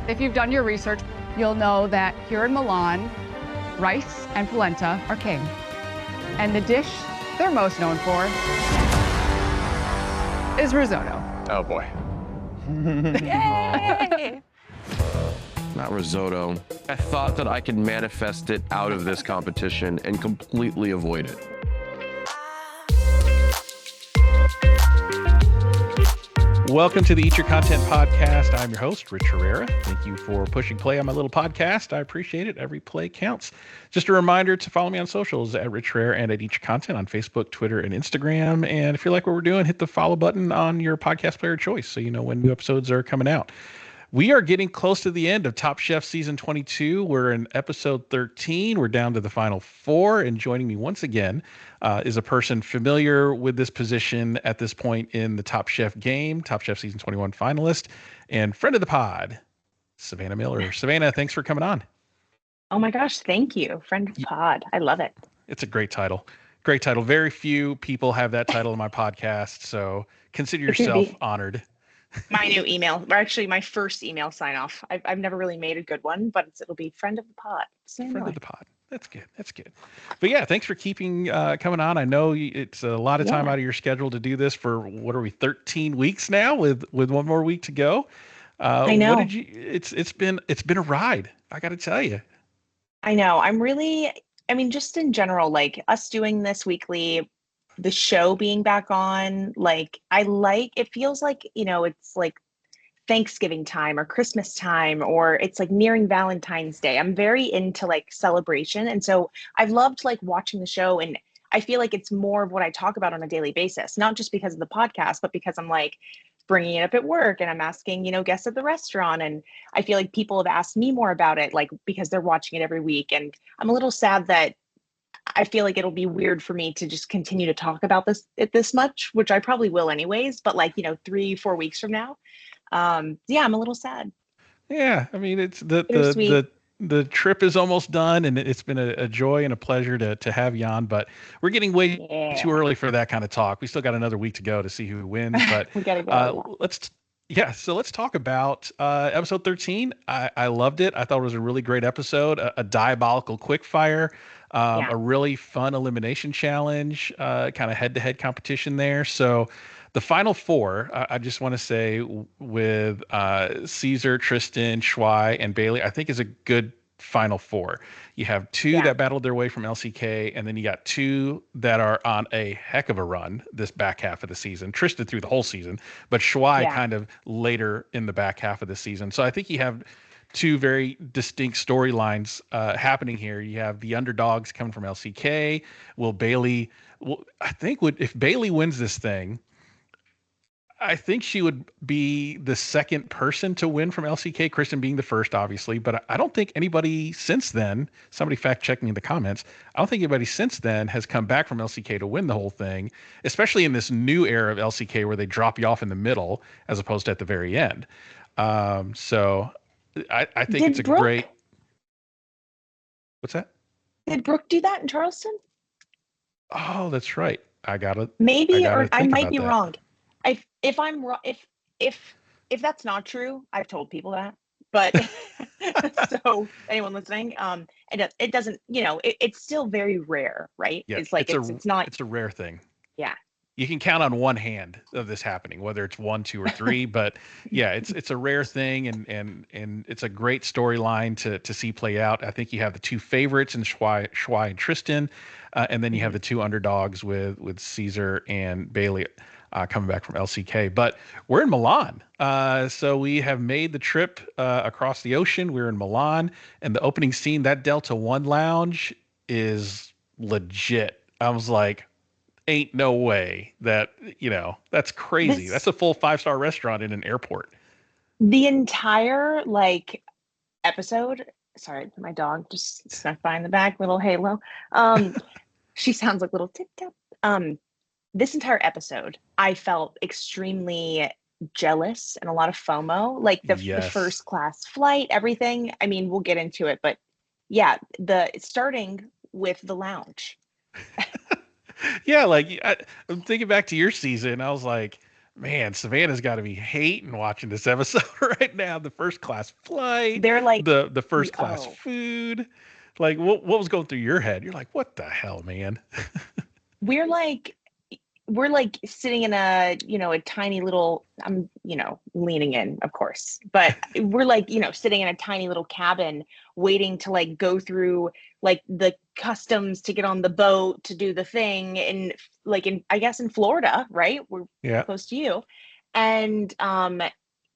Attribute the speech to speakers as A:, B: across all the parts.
A: If you've done your research, you'll know that here in Milan, rice and polenta are king. And the dish they're most known for is risotto.
B: Oh boy.
C: Yay!
B: Not risotto. I thought that I could manifest it out of this competition and completely avoid it.
D: Welcome to the Eat Your Content podcast. I'm your host, Rich Herrera. Thank you for pushing play on my little podcast. I appreciate it. Every play counts. Just a reminder to follow me on socials at Rich Herrera and at Eat Your Content on Facebook, Twitter, and Instagram. And if you like what we're doing, hit the follow button on your podcast player of choice so you know when new episodes are coming out. We are getting close to the end of Top Chef Season 22. We're in episode 13. We're down to the final 4. And joining me once again is a person familiar with this position at this point in the Top Chef game, Top Chef Season 21 finalist, and friend of the pod, Savannah Miller. Savannah, thanks for coming on.
C: Oh my gosh, thank you. Friend of the pod. I love it.
D: It's a great title. Great title. Very few people have that title in my podcast, so consider yourself honored.
C: My new email, or actually my first email sign off. I've never really made a good one, but it'll be friend of the pod.
D: Friend of the pod. That's good. That's good. But yeah, thanks for keeping coming on. I know it's a lot of time out of your schedule to do this for, what are we, 13 weeks now with one more week to go.
C: I know.
D: What did you? It's been a ride. I got to tell you.
C: I know. Just in general, like us doing this weekly, the show being back on, it feels like, it's like Thanksgiving time or Christmas time, or it's like nearing Valentine's Day. I'm very into like celebration. And so I've loved like watching the show, and I feel like it's more of what I talk about on a daily basis, not just because of the podcast, but because I'm like bringing it up at work and I'm asking, guests at the restaurant. And I feel like people have asked me more about it, like because they're watching it every week. And I'm a little sad that I feel like it'll be weird for me to just continue to talk about this much, which I probably will anyways, but 3-4 weeks from now. I'm a little sad.
D: Yeah. I mean, it's the trip is almost done, and it's been a joy and a pleasure to have you on, but we're getting way too early for that kind of talk. We still got another week to go to see who wins, but
C: we gotta go.
D: So let's talk about episode 13. I loved it. I thought it was a really great episode, a diabolical quickfire, a really fun elimination challenge, kind of head-to-head competition there. So the final 4, I just want to say, with Caesar, Tristan, Schwei, and Bailey, I think is a good final 4. You have 2 that battled their way from LCK, and then you got 2 that are on a heck of a run this back half of the season. Tristan through the whole season, but Schwei kind of later in the back half of the season. So I think you have 2 very distinct storylines happening here. You have the underdogs coming from LCK. If Bailey wins this thing, I think she would be the second person to win from LCK, Kristen being the first, obviously. But I don't think anybody since then, somebody fact check me in the comments, I don't think anybody since then has come back from LCK to win the whole thing, especially in this new era of LCK where they drop you off in the middle as opposed to at the very end. So I think it's a great. What's that?
C: Did Brooke do that in Charleston?
D: Oh, that's right. I
C: might be wrong. If I'm wrong, if that's not true, I've told people that. But so anyone listening, it doesn't, it's still very rare, right?
D: Yeah,
C: it's a
D: rare thing.
C: Yeah.
D: You can count on one hand of this happening, whether it's 1, 2, or 3. But yeah, it's a rare thing, and it's a great storyline to see play out. I think you have the 2 favorites in Schwei and Tristan, and then you have the 2 underdogs with Caesar and Bailey coming back from LCK. But we're in Milan. So we have made the trip across the ocean. We're in Milan, and the opening scene, that Delta One lounge is legit. I was like, ain't no way that, that's crazy. That's a full 5-star restaurant in an airport.
C: The entire episode, sorry, my dog just snuck by in the back, little Halo. She sounds like little Tic Tac. This entire episode, I felt extremely jealous and a lot of FOMO, the first class flight, everything. I mean, we'll get into it, but yeah, starting with the lounge.
D: Yeah, I'm thinking back to your season. I was like, Man, Savannah's got to be hating watching this episode right now. The first class flight,
C: They're like,
D: the first class
C: oh,
D: food. Like, what was going through your head? You're like, what the hell, man?
C: we're like we're like sitting in a, a tiny little, I'm, leaning in, of course, but we're like, sitting in a tiny little cabin waiting to like go through like the customs to get on the boat to do the thing, and like I guess in Florida, right? We're
D: Yeah.
C: close to you. And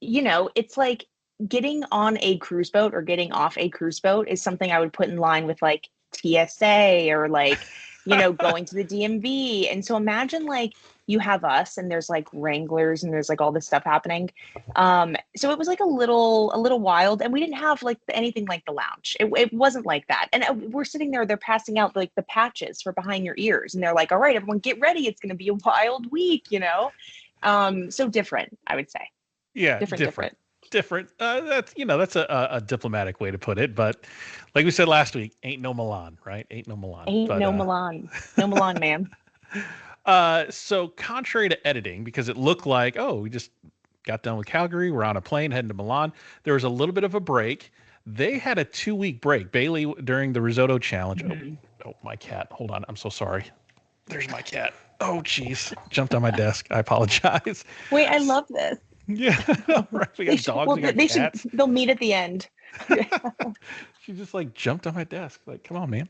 C: it's like getting on a cruise boat or getting off a cruise boat is something I would put in line with like TSA or like going to the DMV. And so imagine like you have us and there's like wranglers and there's like all this stuff happening. So it was like a little wild, and we didn't have like anything like the lounge. It wasn't like that. And we're sitting there, they're passing out like the patches for behind your ears. And they're like, all right, everyone get ready. It's going to be a wild week, So different, I would say.
D: Yeah. Different. That's a diplomatic way to put it, but like we said last week, ain't no Milan, right? Ain't no Milan.
C: Milan. No Milan, man.
D: So contrary to editing, because it looked like, oh, we just got done with Calgary, we're on a plane heading to Milan. There was a little bit of a break. They had a 2-week break. Bailey during the risotto challenge.
C: Mm-hmm.
D: Oh, my cat. Hold on. I'm so sorry. There's my cat. Oh, geez. Jumped on my desk. I apologize.
C: Wait, I love this.
D: Yeah. Right. We got dogs. We got cats.
C: They'll meet at the end.
D: She just like jumped on my desk. Like, come on, man.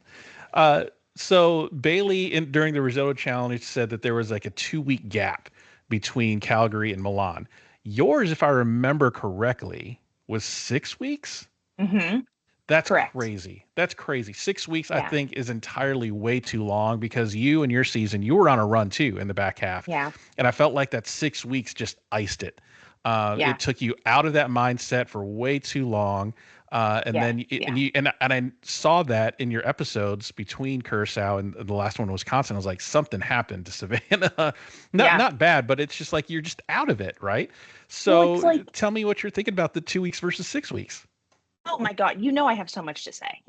D: So Bailey during the risotto challenge said that there was like a 2-week gap between Calgary and Milan. Yours, if I remember correctly, was 6 weeks.
C: Mm-hmm.
D: That's
C: correct.
D: Crazy. That's crazy. 6 weeks,
C: yeah.
D: I think, is entirely way too long, because you and your season, you were on a run too in the back half.
C: Yeah.
D: And I felt like that 6 weeks just iced it. It took you out of that mindset for way too long. And I saw that in your episodes between Curacao and the last one in Wisconsin. I was like, something happened to Savannah. Not bad, but it's just like you're just out of it, right? So tell me what you're thinking about the 2 weeks versus 6 weeks.
C: Oh my God, I have so much to say.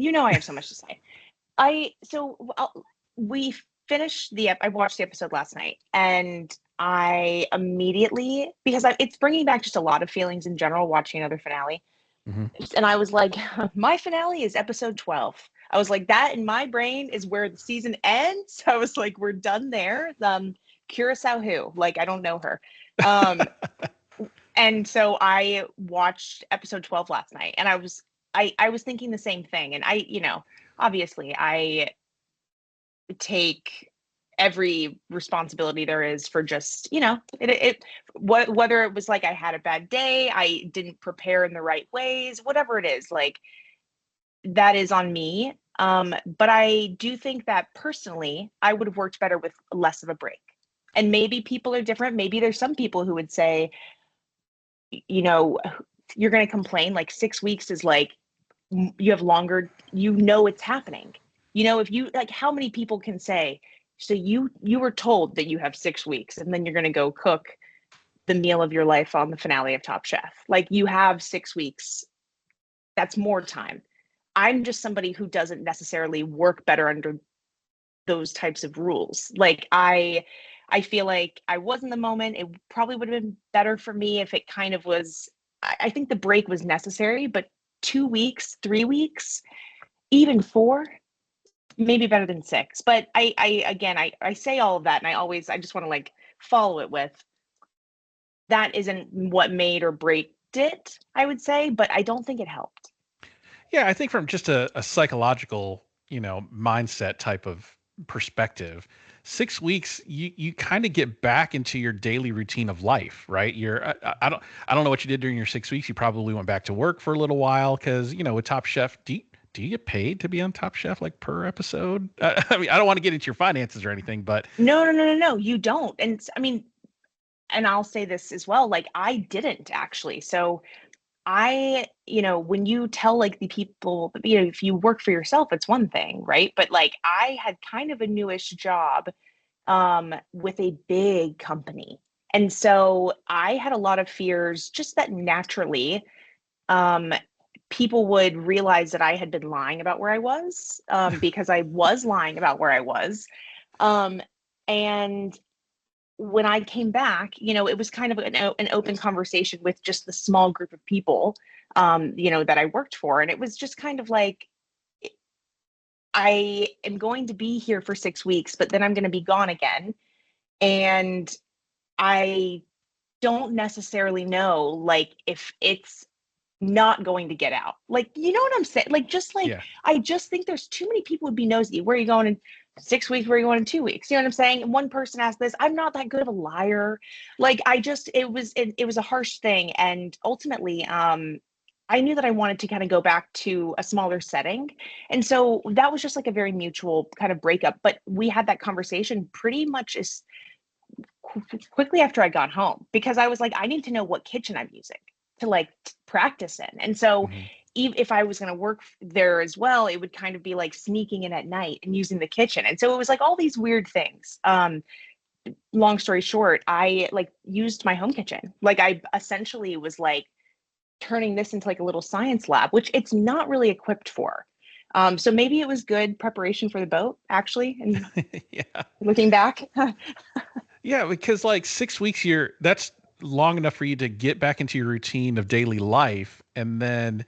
C: We finished I watched the episode last night, and I immediately, because it's bringing back just a lot of feelings in general watching another finale. Mm-hmm. And I was like, my finale is episode 12. I was like, that in my brain is where the season ends. I was like, we're done there. Curacao who? Like, I don't know her. And so I watched episode 12 last night, and I was thinking the same thing. And obviously I take every responsibility there is for just, whether it was like I had a bad day, I didn't prepare in the right ways, whatever it is, like that is on me. But I do think that personally, I would have worked better with less of a break. And maybe people are different. Maybe there's some people who would say, you're going to complain like 6 weeks is like, you have longer, it's happening. If you like, how many people can say, so you were told that you have 6 weeks and then you're going to go cook the meal of your life on the finale of Top Chef. Like, you have 6 weeks. That's more time. I'm just somebody who doesn't necessarily work better under those types of rules. Like, I feel like I was in the moment. It probably would have been better for me if it kind of was, I think the break was necessary, but 2 weeks, 3 weeks, even 4, maybe better than 6. But I say all of that, and I just want to like follow it with, that isn't what made or breaked it, I would say, but I don't think it helped.
D: Yeah, I think from just a psychological, mindset type of perspective, 6 weeks, you kind of get back into your daily routine of life, right? I don't know what you did during your 6 weeks. You probably went back to work for a little while, because with Top Chef, do you get paid to be on Top Chef, like per episode? I mean, I don't want to get into your finances or anything, but
C: no, you don't. And I mean, and I'll say this as well, like, I didn't actually. So when you tell like the people, if you work for yourself, it's one thing, right? But like, I had kind of a newish job with a big company. And so I had a lot of fears, just that naturally people would realize that I had been lying about where I was, because I was lying about where I was. And when I came back, it was kind of an open conversation with just the small group of people, that I worked for. And it was just kind of like, I am going to be here for 6 weeks, but then I'm going to be gone again. And I don't necessarily know, like, if it's not going to get out. Like, you know what I'm saying? Like, just like,
D: Yeah.
C: I just think there's too many people would be nosy. Where are you going in 6 weeks? Where are you going in 2 weeks? You know what I'm saying? And one person asked this. I'm not that good of a liar. Like, it was a harsh thing. And ultimately, I knew that I wanted to kind of go back to a smaller setting. And so that was just like a very mutual kind of breakup. But we had that conversation pretty much as quickly after I got home, because I was like, I need to know what kitchen I'm using to like practice in. And so if I was going to work there as well, it would kind of be like sneaking in at night and using the kitchen. And so it was like all these weird things. Long story short, I like used my home kitchen. Like I essentially was like turning this into like a little science lab, which it's not really equipped for. So maybe it was good preparation for the boat, actually. And
D: Yeah.
C: looking back.
D: Yeah, because like 6 weeks, that's long enough for you to get back into your routine of daily life, and then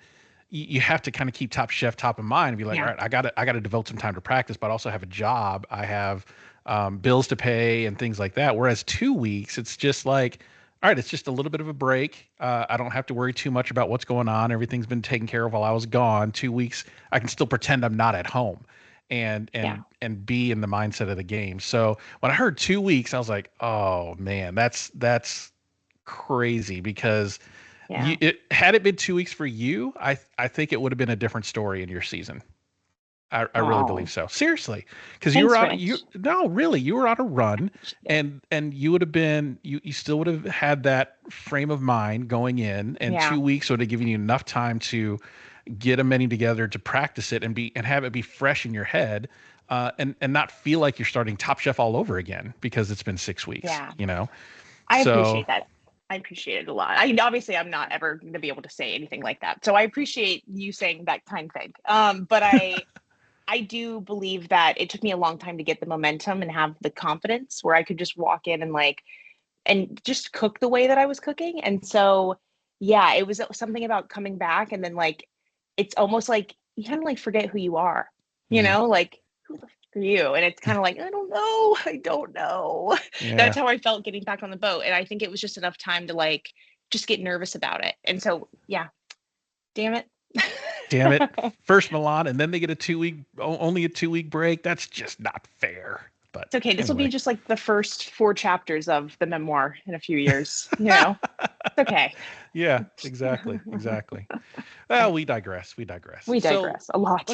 D: you have to kind of keep Top Chef top of mind and be like, all right, I gotta devote some time to practice, but I also have a job, I have bills to pay and things like that. Whereas 2 weeks, it's just like, all right, it's just a little bit of a break. I don't have to worry too much about what's going on. Everything's been taken care of while I was gone. 2 weeks, I can still pretend I'm not at home and be in the mindset of the game. So when I heard 2 weeks, I was like, oh man, that's crazy, because had it been 2 weeks for you, I think it would have been a different story in your season. I really believe so. Seriously, because you were on you were on a run, and you would have been you still would have had that frame of mind going in, and 2 weeks would have given you enough time to get a menu together to practice it and have it be fresh in your head, and not feel like you're starting Top Chef all over again because it's been 6 weeks.
C: I appreciate that. I appreciate it a lot. Obviously I'm not ever going to be able to say anything like that, so I appreciate you saying that kind thing. But I do believe that it took me a long time to get the momentum and have the confidence where I could just walk in and just cook the way that I was cooking. And so, it was something about coming back, and then like, it's almost like you kind of like forget who you are, like, who the fuck are you? And it's kind of like, I don't know.
D: Yeah.
C: That's how I felt getting back on the boat. And I think it was just enough time to like, just get nervous about it. And so, damn it.
D: Damn it. First Milan, and then they get only a 2 week break. That's just not fair. But
C: it's okay. This will be just like the first 4 chapters of the memoir in a few years. It's okay.
D: Yeah, exactly. Well, we digress.
C: A lot.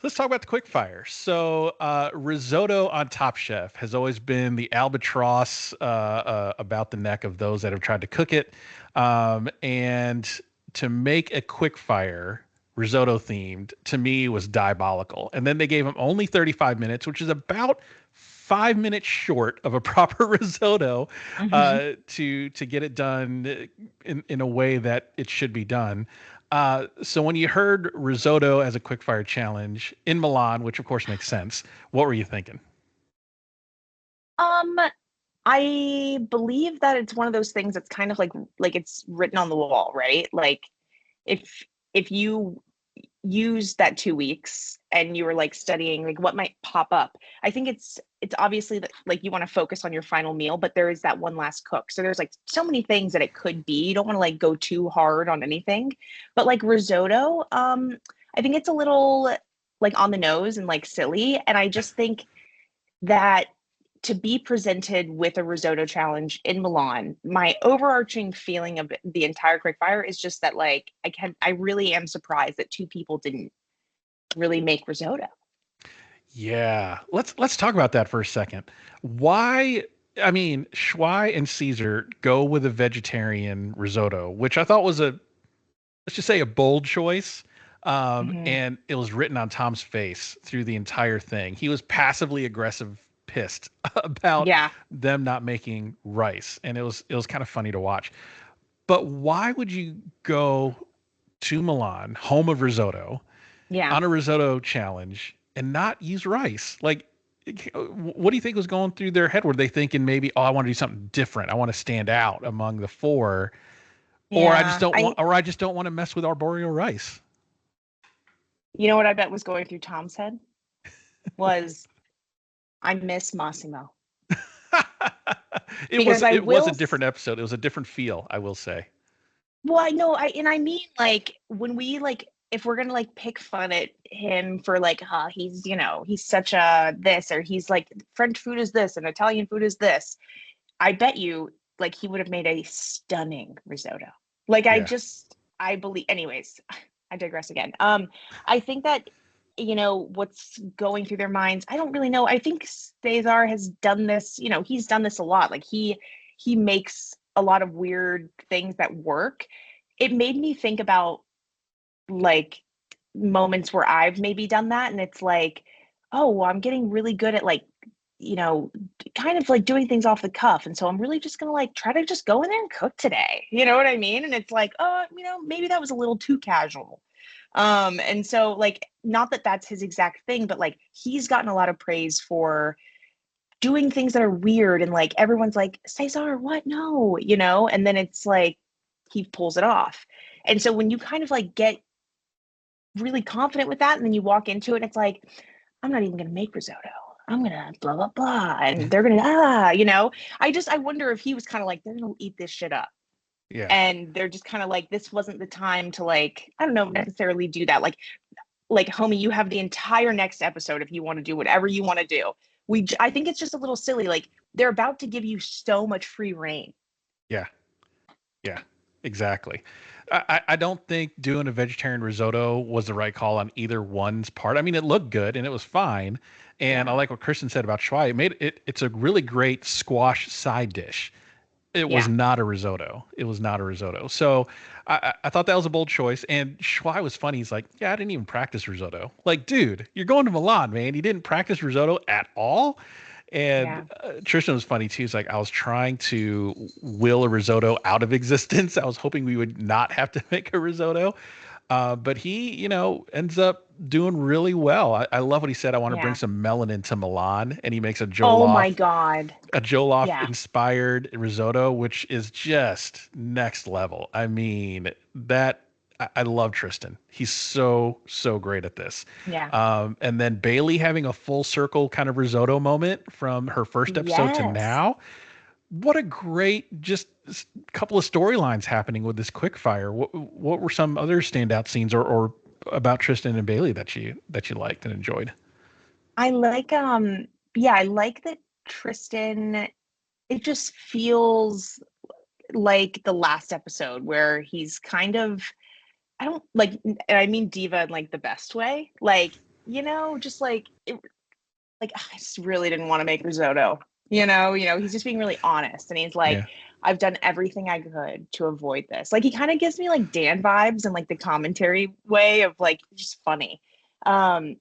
D: Let's talk about the quick fire. So risotto on Top Chef has always been the albatross about the neck of those that have tried to cook it. And to make a quick fire risotto themed, to me, was diabolical. And then they gave him only 35 minutes, which is about 5 minutes short of a proper risotto, to get it done in a way that it should be done. So when you heard risotto as a quickfire challenge in Milan, which of course makes sense, what were you thinking?
C: I believe that it's one of those things that's kind of like it's written on the wall, right? Like if you use that 2 weeks and you were like studying like what might pop up, I think it's obviously that like you want to focus on your final meal, but there is that one last cook. So there's like so many things that it could be. You don't want to like go too hard on anything, but like risotto, I think it's a little like on the nose and like silly. And I just think that to be presented with a risotto challenge in Milan, my overarching feeling of the entire quickfire is just that like I really am surprised that 2 people didn't really make risotto.
D: Yeah, let's talk about that for a second. Why? I mean, Schwei and Caesar go with a vegetarian risotto, which I thought was let's just say a bold choice. And it was written on Tom's face through the entire thing. He was passively aggressive, pissed about them not making rice, and it was kind of funny to watch. But why would you go to Milan, home of risotto, on a risotto challenge, and not use rice? Like, what do you think was going through their head? Were they thinking maybe, oh, I want to do something different. I want to stand out among the four, or
C: Yeah,
D: I just don't want to mess with arboreal rice.
C: you know what I bet was going through Tom's head was, I miss Massimo. Because
D: it was a different episode. It was a different feel, I will say.
C: Well, I know, I mean, like, when we, like, if we're gonna, like, pick fun at him for, like, he's, he's such a this, or he's like, French food is this and Italian food is this, I bet you, like, he would have made a stunning risotto. Like,
D: Yeah.
C: I believe, anyways, I digress again. I think that, what's going through their minds, I don't really know. I think Cesar has done this, he's done this a lot. Like, he makes a lot of weird things that work. It made me think about, like, moments where I've maybe done that, and it's like, oh, well, I'm getting really good at, like, kind of like doing things off the cuff, and so I'm really just gonna, like, try to just go in there and cook today. You know what I mean? And it's like, oh, maybe that was a little too casual. And so, like, not that that's his exact thing, but, like, he's gotten a lot of praise for doing things that are weird, and, like, everyone's like, Cesar, what? No, and then it's like he pulls it off. And so when you kind of, like, get really confident with that, and then you walk into it and it's like, I'm not even gonna make risotto, I'm gonna blah blah blah, and they're gonna I wonder if he was kind of like, they're gonna eat this shit up.
D: Yeah.
C: And they're just kind of like, this wasn't the time to, like, I don't know, necessarily do that. Like, homie, you have the entire next episode if you want to do whatever you want to do. I think it's just a little silly. Like, they're about to give you so much free reign.
D: Yeah. Yeah, exactly. I don't think doing a vegetarian risotto was the right call on either one's part. I mean, it looked good and it was fine. And I like what Kristen said about Schwei. It's a really great squash side dish. It was not a risotto. It was not a risotto. So I thought that was a bold choice. And Schwei was funny. He's like, yeah, I didn't even practice risotto. Like, dude, you're going to Milan, man. You didn't practice risotto at all. And Tristan was funny too. He's like, I was trying to will a risotto out of existence. I was hoping we would not have to make a risotto. But he, ends up doing really well. I love what he said. I want to bring some melanin to Milan, and he makes a Jollof.
C: Oh my God.
D: A Jollof inspired risotto, which is just next level. I mean, I love Tristan. He's so great at this.
C: Yeah.
D: And then Bailey having a full circle kind of risotto moment from her first episode to now. What a great, just couple of storylines happening with this quickfire. What were some other standout scenes or about Tristan and Bailey that you liked and enjoyed?
C: I like I like that Tristan, it just feels like the last episode where he's kind of, I don't like, and I mean diva in, like, the best way. Like, just like, like, I just really didn't want to make risotto. He's just being really honest, and he's like, I've done everything I could to avoid this. Like, he kind of gives me, like, Dan vibes and, like, the commentary way of, like, just funny. And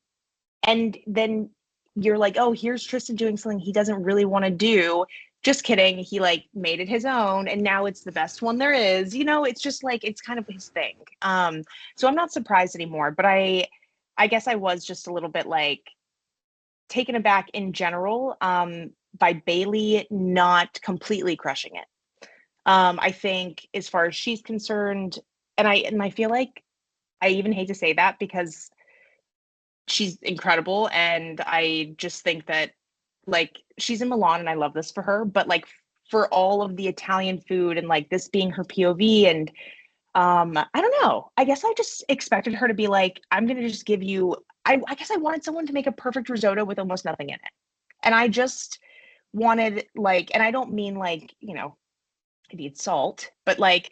C: then you're like, oh, here's Tristan doing something he doesn't really want to do. Just kidding. He, like, made it his own, and now it's the best one there is. It's just like, it's kind of his thing. So I'm not surprised anymore, but I guess I was just a little bit, like, taken aback in general by Bailey not completely crushing it. I think as far as she's concerned, and I feel like I even hate to say that because she's incredible, and I just think that, like, she's in Milan and I love this for her, but, like, for all of the Italian food and, like, this being her POV, and I don't know. I guess I just expected her to be like, I'm going to just give you, I guess I wanted someone to make a perfect risotto with almost nothing in it. And I just wanted, like, and I don't mean, like, I need salt, but like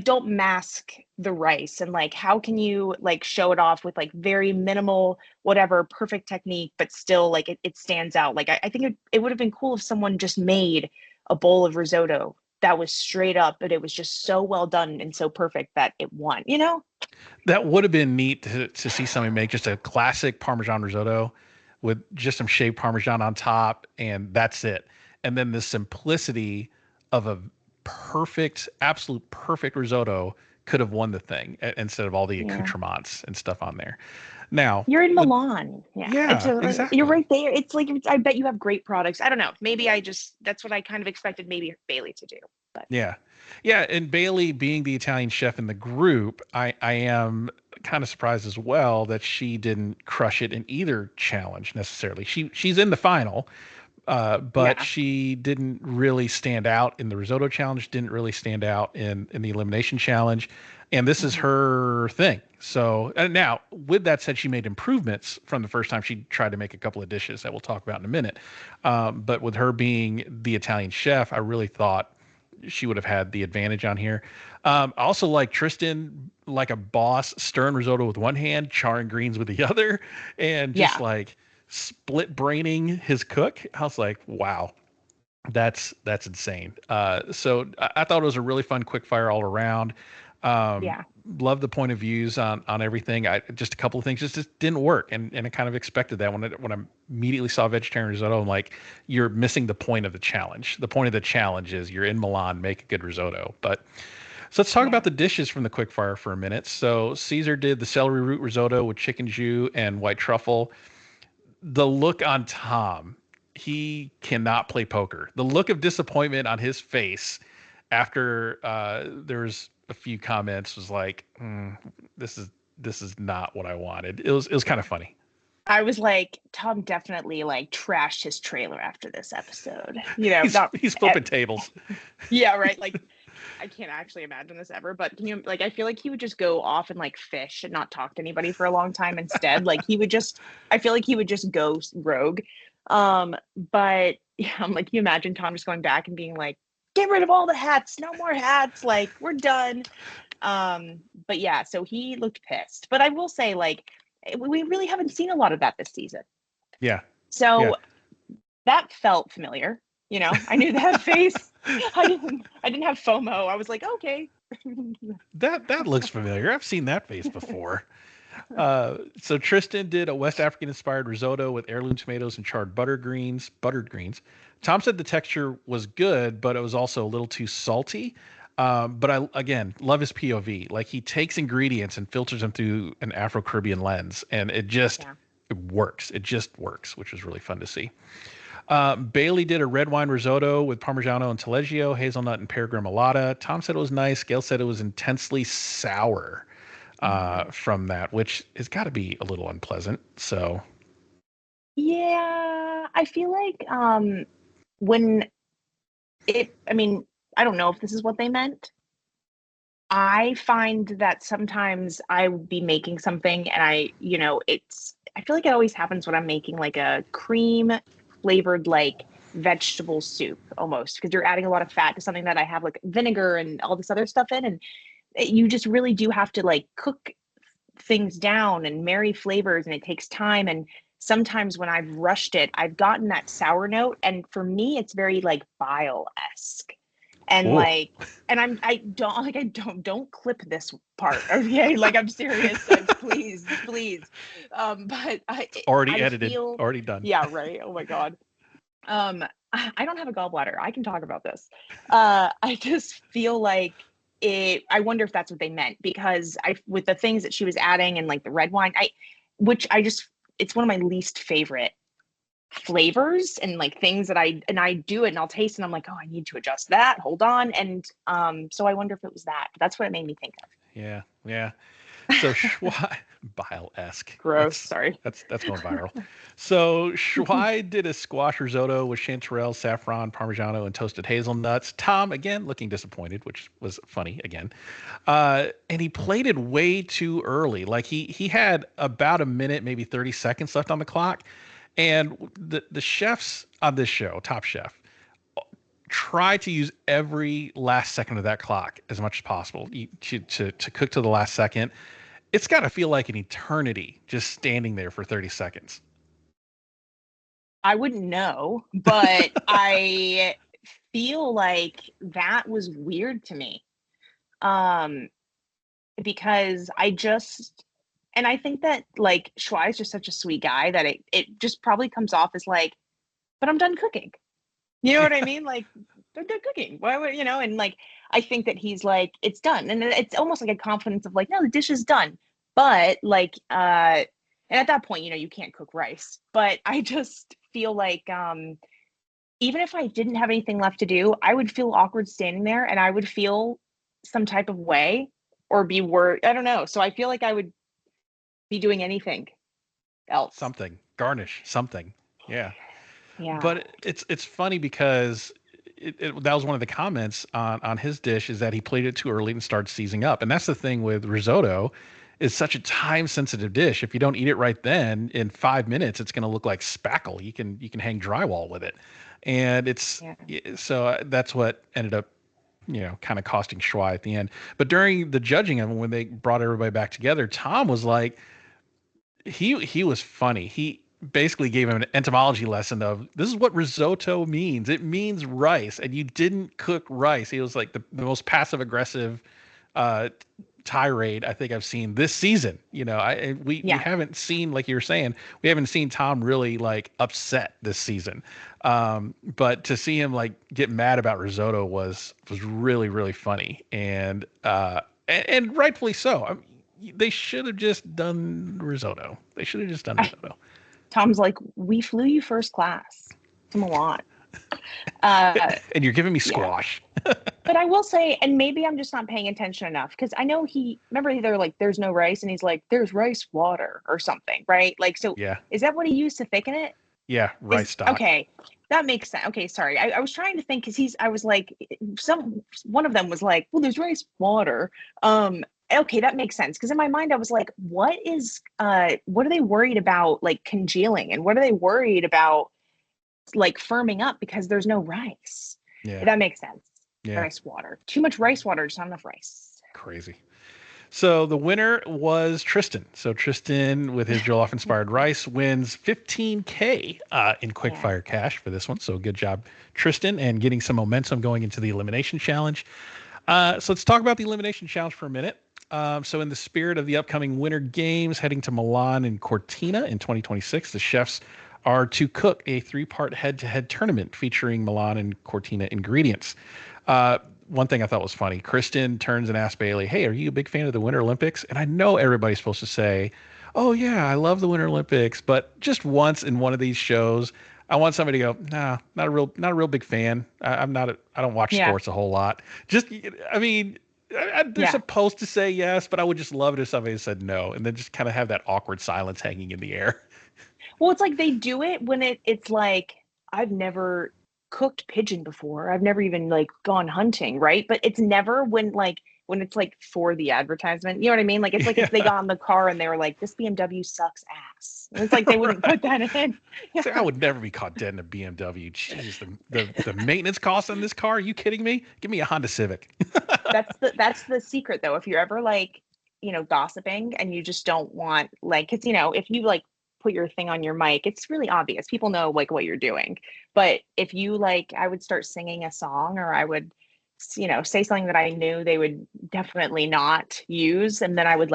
C: don't mask the rice, and, like, how can you, like, show it off with, like, very minimal, whatever, perfect technique, but still, like, it stands out. Like, I think it would have been cool if someone just made a bowl of risotto that was straight up, but it was just so well done and so perfect that it won,
D: That would have been neat to see somebody make just a classic Parmesan risotto with just some shaved Parmesan on top, and that's it. And then the simplicity of a absolute perfect risotto could have won the thing instead of all the accoutrements and stuff on there. Now
C: you're in Milan.
D: Exactly.
C: You're right there. It's like, I bet you have great products. I don't know. Maybe that's what I kind of expected maybe Bailey to do. But
D: yeah. And Bailey being the Italian chef in the group, I am kind of surprised as well that she didn't crush it in either challenge necessarily. She's in the final, but she didn't really stand out in the risotto challenge, didn't really stand out in the elimination challenge. And this is her thing. So now, with that said, she made improvements from the first time she tried to make a couple of dishes that we'll talk about in a minute. But with her being the Italian chef, I really thought she would have had the advantage on here. Also, like Tristan, like a boss, stirring risotto with one hand, charring greens with the other, and just like split braining his cook. I was like, wow, that's insane. So I thought it was a really fun quick fire all around. Love the point of views on everything. Just a couple of things just didn't work, and I kind of expected that when I immediately saw vegetarian risotto. I'm like, you're missing the point of the challenge. The point of the challenge is you're in Milan, make a good risotto. But so let's talk about the dishes from the quick fire for a minute. So Caesar did the celery root risotto with chicken jus and white truffle. The look on Tom, he cannot play poker. The look of disappointment on his face after there's a few comments was like, this is not what I wanted. It was kind of funny.
C: I was like, Tom definitely like trashed his trailer after this episode. You know,
D: he's flipping tables.
C: Yeah, right. Like, I can't actually imagine this ever, but can you, like, I feel like he would just go off and like fish and not talk to anybody for a long time instead. Like I feel like he would just go rogue. But yeah, I'm like, you imagine Tom just going back and being like, get rid of all the hats, no more hats, like we're done. But yeah, so he looked pissed. But I will say, like, we really haven't seen a lot of that this season.
D: Yeah.
C: So that felt familiar. You know, I knew that face. I didn't have FOMO. I was like, okay.
D: That looks familiar. I've seen that face before. So Tristan did a West African inspired risotto with heirloom tomatoes and charred buttered greens. Tom said the texture was good, but it was also a little too salty. But I, again, love his POV. Like, he takes ingredients and filters them through an Afro-Caribbean lens, and it works. It just works, which was really fun to see. Bailey did a red wine risotto with Parmigiano and Taleggio, hazelnut and pear gremolata. Tom said it was nice. Gail said it was intensely sour from that, which has got to be a little unpleasant. So,
C: yeah, I feel like I don't know if this is what they meant. I find that sometimes I would be making something and I feel like it always happens when I'm making like a cream flavored like vegetable soup almost, because you're adding a lot of fat to something that I have like vinegar and all this other stuff in, and you just really do have to like cook things down and marry flavors, and it takes time. And sometimes when I've rushed it, I've gotten that sour note, and for me it's very like bile-esque. And
D: Ooh.
C: like, and I don't clip this part. Okay. Like, I'm serious. Like, please. But
D: already edited, already done.
C: Yeah. Right. Oh my God. I don't have a gallbladder. I can talk about this. I just feel like I wonder if that's what they meant, because with the things that she was adding and like the red wine, it's one of my least favorite flavors and like things that I do it and I'll taste and I'm like, oh, I need to adjust that. Hold on. And so I wonder if it was that. That's what it made me think of.
D: Yeah. So bile-esque.
C: Gross. Sorry.
D: That's going viral. So Schwei did a squash risotto with chanterelle, saffron, Parmigiano, and toasted hazelnuts. Tom, again, looking disappointed, which was funny again. And he plated way too early. Like he had about a minute, maybe 30 seconds left on the clock. And the chefs on this show, Top Chef, try to use every last second of that clock as much as possible to cook to the last second. It's got to feel like an eternity just standing there for 30 seconds.
C: I wouldn't know, but I feel like that was weird to me. Because and I think that like Schwei is just such a sweet guy that it just probably comes off as like, but I'm done cooking. You know what I mean? Like, I'm done cooking. Why would, and like, I think that he's like, it's done. And it's almost like a confidence of like, no, the dish is done. But like, and at that point, you can't cook rice. But I just feel like, even if I didn't have anything left to do, I would feel awkward standing there and I would feel some type of way or be worried. I don't know. So I feel like I would be doing anything else.
D: Something. Garnish. Something. Yeah.
C: Yeah.
D: But it's funny because that was one of the comments on his dish is that he plated it too early and started seizing up. And that's the thing with risotto. It's such a time sensitive dish. If you don't eat it right then, in 5 minutes, it's going to look like spackle. You can hang drywall with it. And so that's what ended up, kind of costing Schwa at the end. But during the judging of when they brought everybody back together, Tom was like, he was funny. He basically gave him an entomology lesson of this is what risotto means. It means rice, and you didn't cook rice. He was like the most passive aggressive tirade I think I've seen this season. We haven't seen, like you were saying, we haven't seen Tom really like upset this season. But to see him like get mad about risotto was really, really funny, and rightfully so. I mean, they should have just done risotto.
C: Tom's like, we flew you first class to Milan.
D: And you're giving me squash.
C: But I will say, and maybe I'm just not paying attention enough, because I know they're like, there's no rice, and he's like, there's rice water or something, right? Like, so is that what he used to thicken it?
D: Yeah, rice stock.
C: Okay, that makes sense. Okay, sorry. I was trying to think, because I was like, one of them was like, well, there's rice water. Okay, that makes sense. Because in my mind, I was like, what are they worried about, like congealing? And what are they worried about, like firming up because there's no rice?
D: Yeah.
C: That makes sense.
D: Yeah.
C: Rice water. Too much rice water, just not enough rice.
D: Crazy. So the winner was Tristan. So Tristan, with his jollof inspired rice, wins $15K in quickfire cash for this one. So good job, Tristan, and getting some momentum going into the elimination challenge. So let's talk about the elimination challenge for a minute. So in the spirit of the upcoming Winter Games heading to Milan and Cortina in 2026, the chefs are to cook a 3-part head-to-head tournament featuring Milan and Cortina ingredients. One thing I thought was funny, Kristen turns and asks Bailey, hey, are you a big fan of the Winter Olympics? And I know everybody's supposed to say, oh yeah, I love the Winter Olympics, but just once in one of these shows, I want somebody to go, nah, not a real big fan. I don't watch sports a whole lot. They're supposed to say yes, but I would just love it if somebody said no, and then just kind of have that awkward silence hanging in the air.
C: Well, it's like they do it when it's like, I've never cooked pigeon before. I've never even like gone hunting, right? But it's never when it's like for the advertisement. You know what I mean? Like it's like if they got in the car and they were like, this BMW sucks ass. And it's like they wouldn't put that in. Yeah.
D: So I would never be caught dead in a BMW. Jeez, the maintenance costs on this car. Are you kidding me? Give me a Honda Civic.
C: That's the secret though. If you're ever like, gossiping and you just don't want because if you like put your thing on your mic, it's really obvious. People know like what you're doing. But if you I would start singing a song, or I would, say something that I knew they would definitely not use, and then I would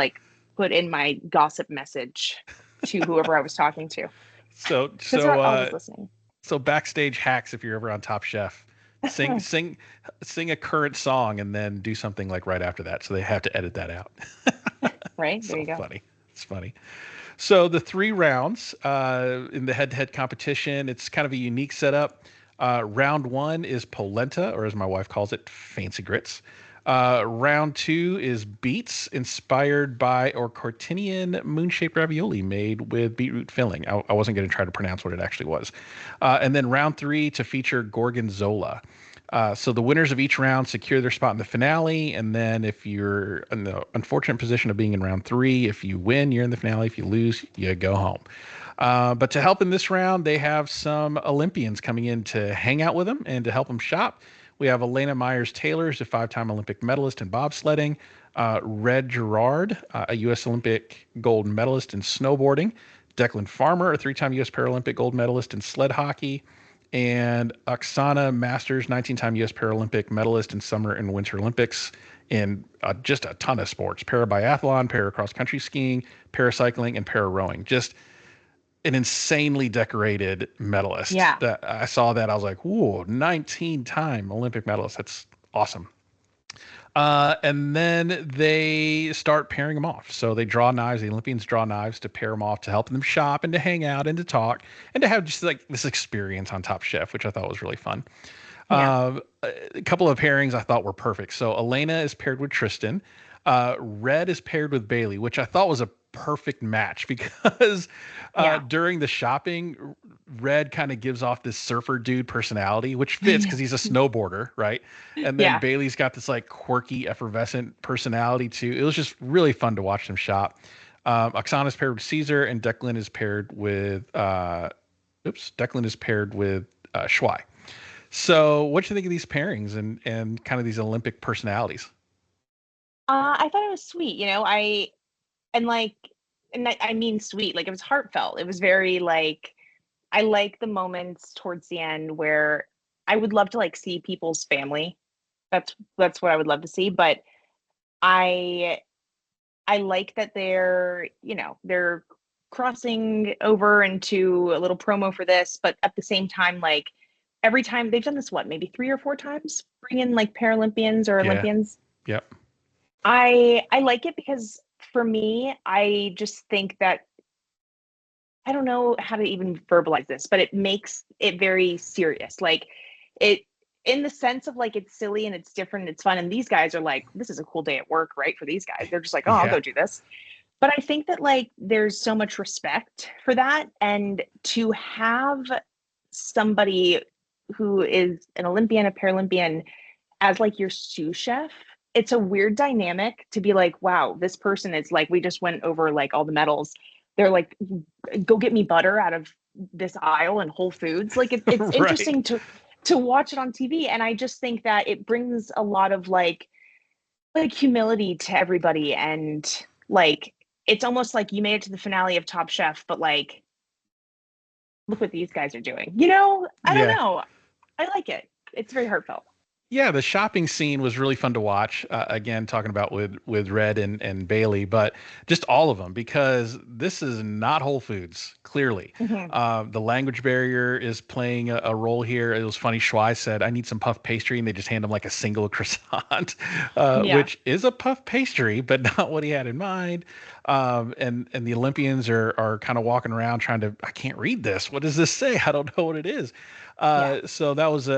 C: put in my gossip message to whoever I was talking to.
D: So
C: listening.
D: So backstage hacks, if you're ever on Top Chef, sing a current song and then do something like right after that. So they have to edit that out.
C: Right. There you go.
D: Funny. It's funny. So the 3 rounds in the head-to-head competition, it's kind of a unique setup. Round 1 is polenta, or as my wife calls it, fancy grits. Round 2 is beets, inspired by or Cortinian moon-shaped ravioli made with beetroot filling. I wasn't going to try to pronounce what it actually was. And then round 3 to feature Gorgonzola. So the winners of each round secure their spot in the finale. And then if you're in the unfortunate position of being in round 3, if you win, you're in the finale. If you lose, you go home. But to help in this round, they have some Olympians coming in to hang out with them and to help them shop. We have Elena Myers-Taylor, who's a 5-time Olympic medalist in bobsledding. Red Gerard, a U.S. Olympic gold medalist in snowboarding. Declan Farmer, a 3-time U.S. Paralympic gold medalist in sled hockey. And Oksana Masters, 19-time U.S. Paralympic medalist in Summer and Winter Olympics in just a ton of sports. Para-biathlon, para-cross-country skiing, paracycling, and para-rowing. Just an insanely decorated medalist.
C: Yeah.
D: I saw that. I was like, whoa, 19-time Olympic medalist. That's awesome. And then they start pairing them off. So they draw knives. The Olympians draw knives to pair them off, to help them shop and to hang out and to talk and to have just like this experience on Top Chef, which I thought was really fun.
C: Yeah.
D: A couple of pairings I thought were perfect. So Elena is paired with Tristan. Red is paired with Bailey, which I thought was a perfect match because
C: Yeah.
D: during the shopping, Red kind of gives off this surfer dude personality, which fits because he's a snowboarder, right? And then
C: Yeah.
D: Bailey's got this like quirky, effervescent personality too. It was just really fun to watch them shop. Oksana's paired with Caesar, and Declan is paired with Shuai. So, what do you think of these pairings and kind of these Olympic personalities?
C: I thought it was sweet, and like, I mean sweet, like it was heartfelt. It was very like, I like the moments towards the end where I would love to like see people's family. That's what I would love to see. But I I like that they're crossing over into a little promo for this, but at the same time, like every time they've done this, what, maybe 3 or 4 times, bring in like Paralympians or
D: Yeah.
C: Olympians.
D: Yep.
C: I like it because for me, I just think that I don't know how to even verbalize this, but it makes it very serious. Like it in the sense of like it's silly and it's different and it's fun. And these guys are like, this is a cool day at work, right? For these guys. They're just like, oh, I'll
D: Yeah.
C: go do this. But I think that like there's so much respect for that. And to have somebody who is an Olympian, a Paralympian as like your sous chef, it's a weird dynamic to be like, wow, this person is like, we just went over like all the medals. They're like, go get me butter out of this aisle in Whole Foods. Like it's
D: Right.
C: interesting to watch it on TV. And I just think that it brings a lot of like humility to everybody. And like, it's almost like you made it to the finale of Top Chef, but like, look what these guys are doing. I don't
D: Yeah.
C: know. I like it. It's very heartfelt.
D: Yeah, the shopping scene was really fun to watch. Again, talking about with Red and Bailey, but just all of them because this is not Whole Foods. Clearly, the language barrier is playing a role here. It was funny. Shuai said, "I need some puff pastry," and they just hand him like a single croissant, which is a puff pastry, but not what he had in mind. And the Olympians are kind of walking around trying to. I can't read this. What does this say? I don't know what it is. So that was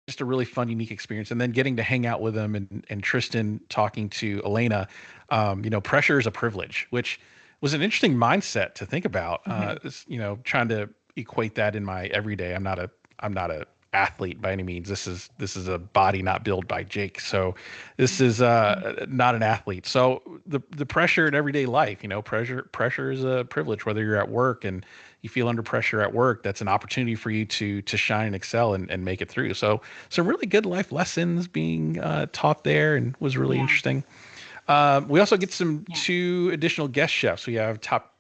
D: just a really fun, unique experience. And then getting to hang out with them and Tristan talking to Elena, pressure is a privilege, which was an interesting mindset to think about. Trying to equate that in my everyday. I'm not a athlete by any means. This is a body not built by Jake. So this is not an athlete. So the pressure in everyday life, pressure is a privilege, whether you're at work and you feel under pressure at work, that's an opportunity for you to shine and excel and make it through. So some really good life lessons being taught there and was really interesting. We also get two additional guest chefs. We have top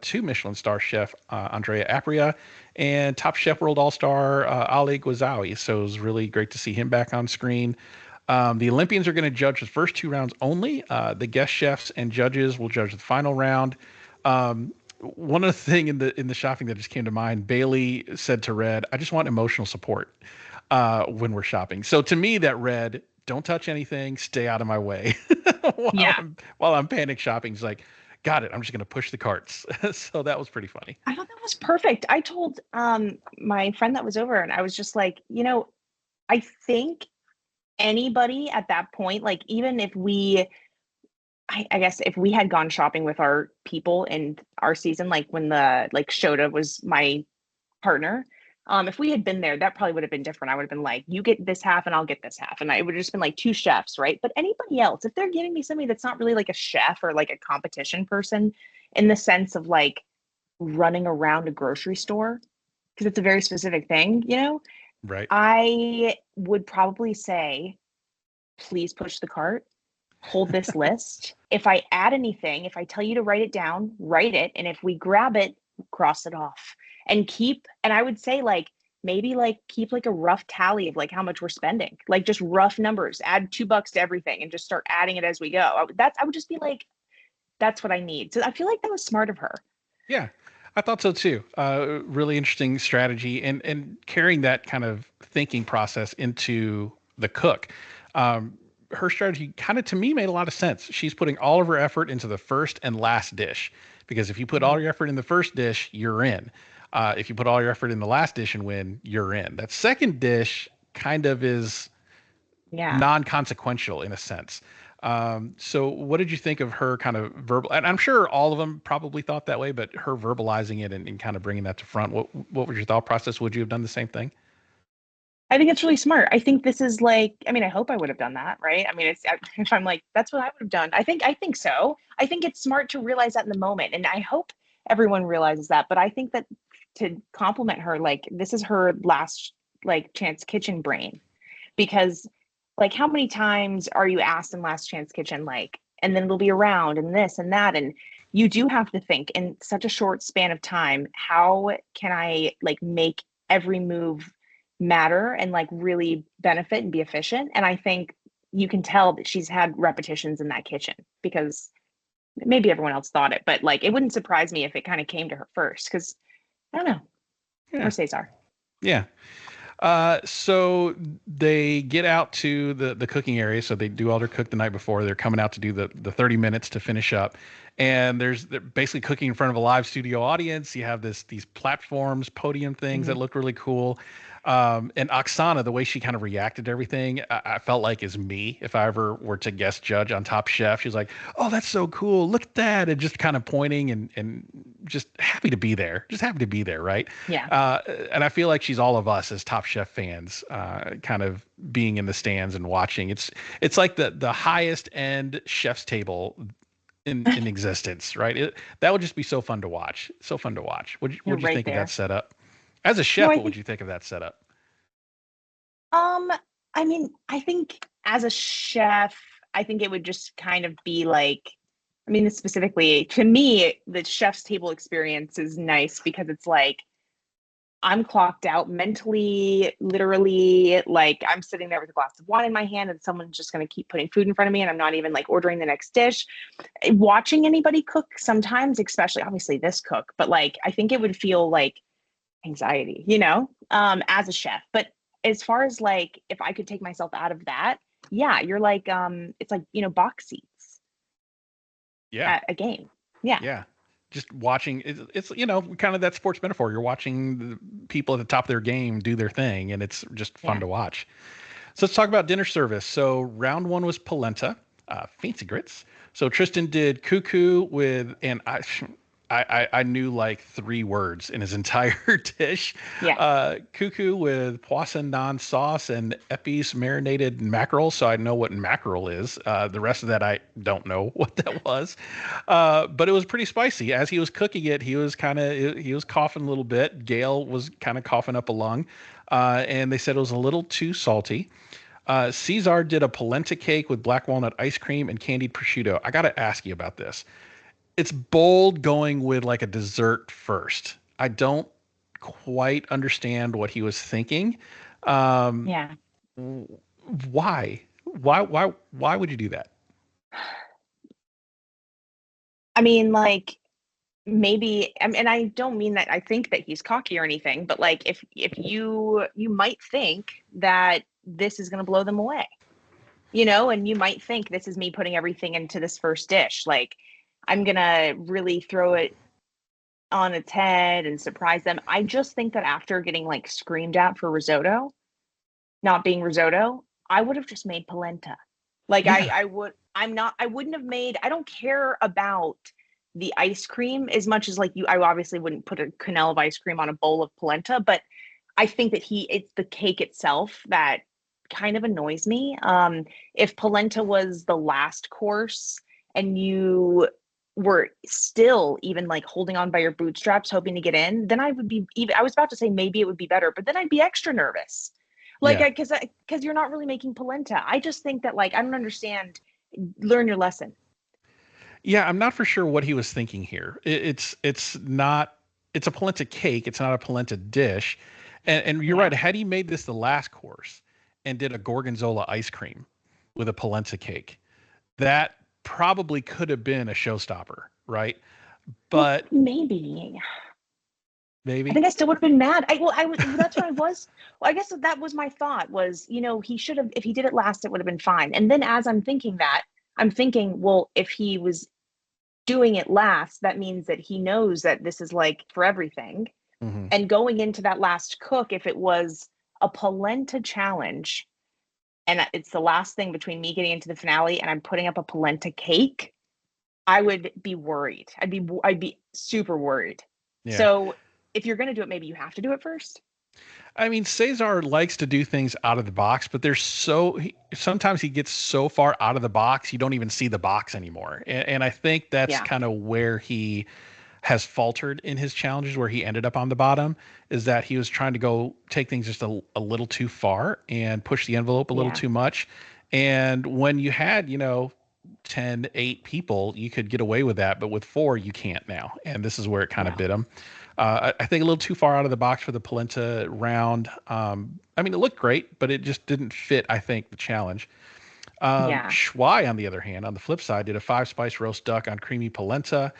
D: 2 Michelin star chef Andrea Apria and Top Chef World All-Star Ali Gwazawi. So it was really great to see him back on screen. The Olympians are going to judge the first 2 rounds only. The guest chefs and judges will judge the final round. One other thing in the shopping that just came to mind, Bailey said to Red, "I just want emotional support when we're shopping." So to me, that read, "Don't touch anything, stay out of my way." while I'm panic shopping, he's like, "Got it. I'm just going to push the carts." So that was pretty funny.
C: I thought that was perfect. I told my friend that was over, and I was just like, I think anybody at that point, like even if I guess if we had gone shopping with our people in our season, like when the like Shota was my partner, if we had been there, that probably would have been different. I would have been like, you get this half and I'll get this half. And it would have just been like 2 chefs, right? But anybody else, if they're giving me somebody that's not really like a chef or like a competition person in the sense of like running around a grocery store, because it's a very specific thing,
D: Right.
C: I would probably say, please push the cart. Hold this list. If I add anything, if I tell you to write it down, write it. And if we grab it, cross it off and I would say like, maybe like keep like a rough tally of like how much we're spending, like just rough numbers, add $2 to everything and just start adding it as we go. I would just be like, that's what I need. So I feel like that was smart of her.
D: Yeah, I thought so too. Really interesting strategy and carrying that kind of thinking process into the cook. her strategy kind of to me made a lot of sense. She's putting all of her effort into the first and last dish, because if you put all your effort in the first dish, you're in. If you put all your effort in the last dish and win, you're in. That second dish kind of is non-consequential in a sense. So what did you think of her kind of verbal, and I'm sure all of them probably thought that way, but her verbalizing it and kind of bringing that to front, what was your thought process? Would you have done the same thing?
C: I think it's really smart. I think this is like, I mean, I hope I would have done that, right? I mean, it's if I'm like, that's what I would have done. I think so. I think it's smart to realize that in the moment. And I hope everyone realizes that. But I think that to compliment her, like this is her last like chance kitchen brain. Because like how many times are you asked in Last Chance Kitchen, like, and then it'll be around and this and that. And you do have to think in such a short span of time, how can I like make every move matter and like really benefit and be efficient? And I think you can tell that she's had repetitions in that kitchen, because maybe everyone else thought it, but like it wouldn't surprise me if it kind of came to her first, because I don't know.
D: Yeah.
C: Or Cesar.
D: Yeah. So they get out to the cooking area. So they do all their cook the night before. They're coming out to do the 30 minutes to finish up. And they're basically cooking in front of a live studio audience. You have these platforms, podium things that look really cool. And Oksana, the way she kind of reacted to everything, I felt like is me. If I ever were to guest judge on Top Chef, she's like, "Oh, that's so cool. Look at that." And just kind of pointing and just happy to be there. Just happy to be there. Right.
C: Yeah.
D: And I feel like she's all of us as Top Chef fans, kind of being in the stands and watching. It's like the highest end chef's table in existence, right? That would just be so fun to watch. So fun to watch. What'd you
C: Right
D: think
C: there.
D: of that setup? As a chef, what would you think of that setup?
C: I mean, I think as a chef, I think it would just kind of be like, I mean, specifically to me, the chef's table experience is nice because it's like I'm clocked out mentally, literally, like I'm sitting there with a glass of wine in my hand and someone's just going to keep putting food in front of me and I'm not even like ordering the next dish. Watching anybody cook sometimes, especially obviously this cook, but like I think it would feel like anxiety, as a chef. But as far as like if I could take myself out of that, yeah, you're like it's like, box seats at a game.
D: Yeah. Just watching it's kind of that sports metaphor. You're watching the people at the top of their game do their thing, and it's just fun to watch. So let's talk about dinner service. So round one was polenta, fancy grits. So Tristan did cuckoo with, and I knew like 3 words in his entire dish.
C: Yeah.
D: Cuckoo with poisson non sauce and Epi's marinated mackerel. So I know what mackerel is. The rest of that, I don't know what that was. But it was pretty spicy. As he was cooking it, he was coughing a little bit. Gail was kind of coughing up a lung. And they said it was a little too salty. Cesar did a polenta cake with black walnut ice cream and candied prosciutto. I got to ask you about this. It's bold going with like a dessert first. I don't quite understand what he was thinking.
C: Yeah.
D: Why? Why would you do that?
C: I mean, like maybe, and I don't mean that I think that he's cocky or anything, but like if you might think that this is going to blow them away, and you might think this is me putting everything into this first dish. Like I'm going to really throw it on its head and surprise them. I just think that after getting like screamed at for risotto, not being risotto, I would have just made polenta. Like I wouldn't have made, I don't care about the ice cream as much as like I obviously wouldn't put a quenelle of ice cream on a bowl of polenta, but I think that it's the cake itself that kind of annoys me. If polenta was the last course and you were still even like holding on by your bootstraps, hoping to get in, then I was about to say maybe it would be better, but then I'd be extra nervous. Like, because you're not really making polenta. I just think that like, I don't understand. Learn your lesson.
D: Yeah, I'm not for sure what he was thinking here. It's a polenta cake. It's not a polenta dish. And you're right. Had he made this the last course and did a Gorgonzola ice cream with a polenta cake, that probably could have been a showstopper, right? But
C: maybe.
D: maybe.
C: I think I still would have been mad. That's what I was. Well, I guess that was my thought was, he should have, if he did it last, it would have been fine. And then as I'm thinking that, I'm thinking, well, if he was doing it last, that means that he knows that this is like for everything.
D: Mm-hmm.
C: And going into that last cook, if it was a polenta challenge, and it's the last thing between me getting into the finale and I'm putting up a polenta cake, I would be worried. I'd be super worried.
D: Yeah.
C: So if you're going to do it, maybe you have to do it first.
D: I mean, Cesar likes to do things out of the box, but sometimes he gets so far out of the box, you don't even see the box anymore. And I think that's kind of where he has faltered in his challenges, where he ended up on the bottom, is that he was trying to go take things just a little too far and push the envelope a little too much. And when you had, 10, 8 people, you could get away with that, but with 4, you can't now. And this is where it kind of bit him. I think a little too far out of the box for the polenta round. I mean, it looked great, but it just didn't fit, I think, the challenge. Schwai, on the other hand, on the flip side, did a 5-spice roast duck on creamy polenta.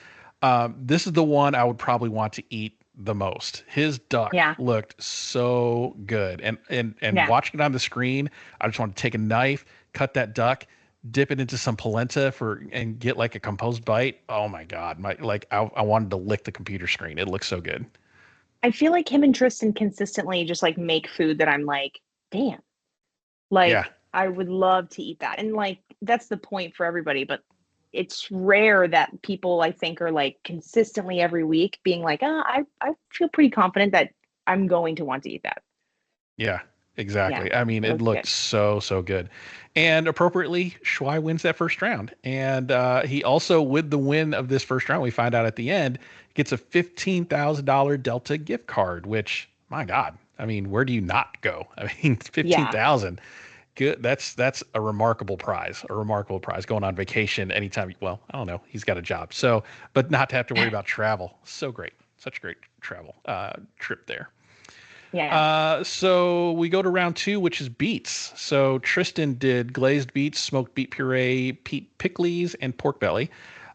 D: This is the one I would probably want to eat the most. His duck looked so good. And watching it on the screen, I just want to take a knife, cut that duck, dip it into some polenta and get like a composed bite. Oh my God. I wanted to lick the computer screen. It looks so good.
C: I feel like him and Tristan consistently just like make food that I'm like, damn. I would love to eat that. And like, that's the point for everybody, but it's rare that people I think are like consistently every week being like, I feel pretty confident that I'm going to want to eat that.
D: Yeah, exactly. I mean, it looked so good. And appropriately, Schwai wins that first round. And he also, with the win of this first round, we find out at the end, gets a $15,000 Delta gift card, which, my God, I mean, where do you not go? I mean, 15,000. Good. That's a remarkable prize, going on vacation anytime. Well, I don't know. He's got a job. So, but not to have to worry about travel. So great. Such a great travel trip there.
C: Yeah.
D: So we go to round 2, which is beets. So Tristan did glazed beets, smoked beet puree, pickles, and pork belly.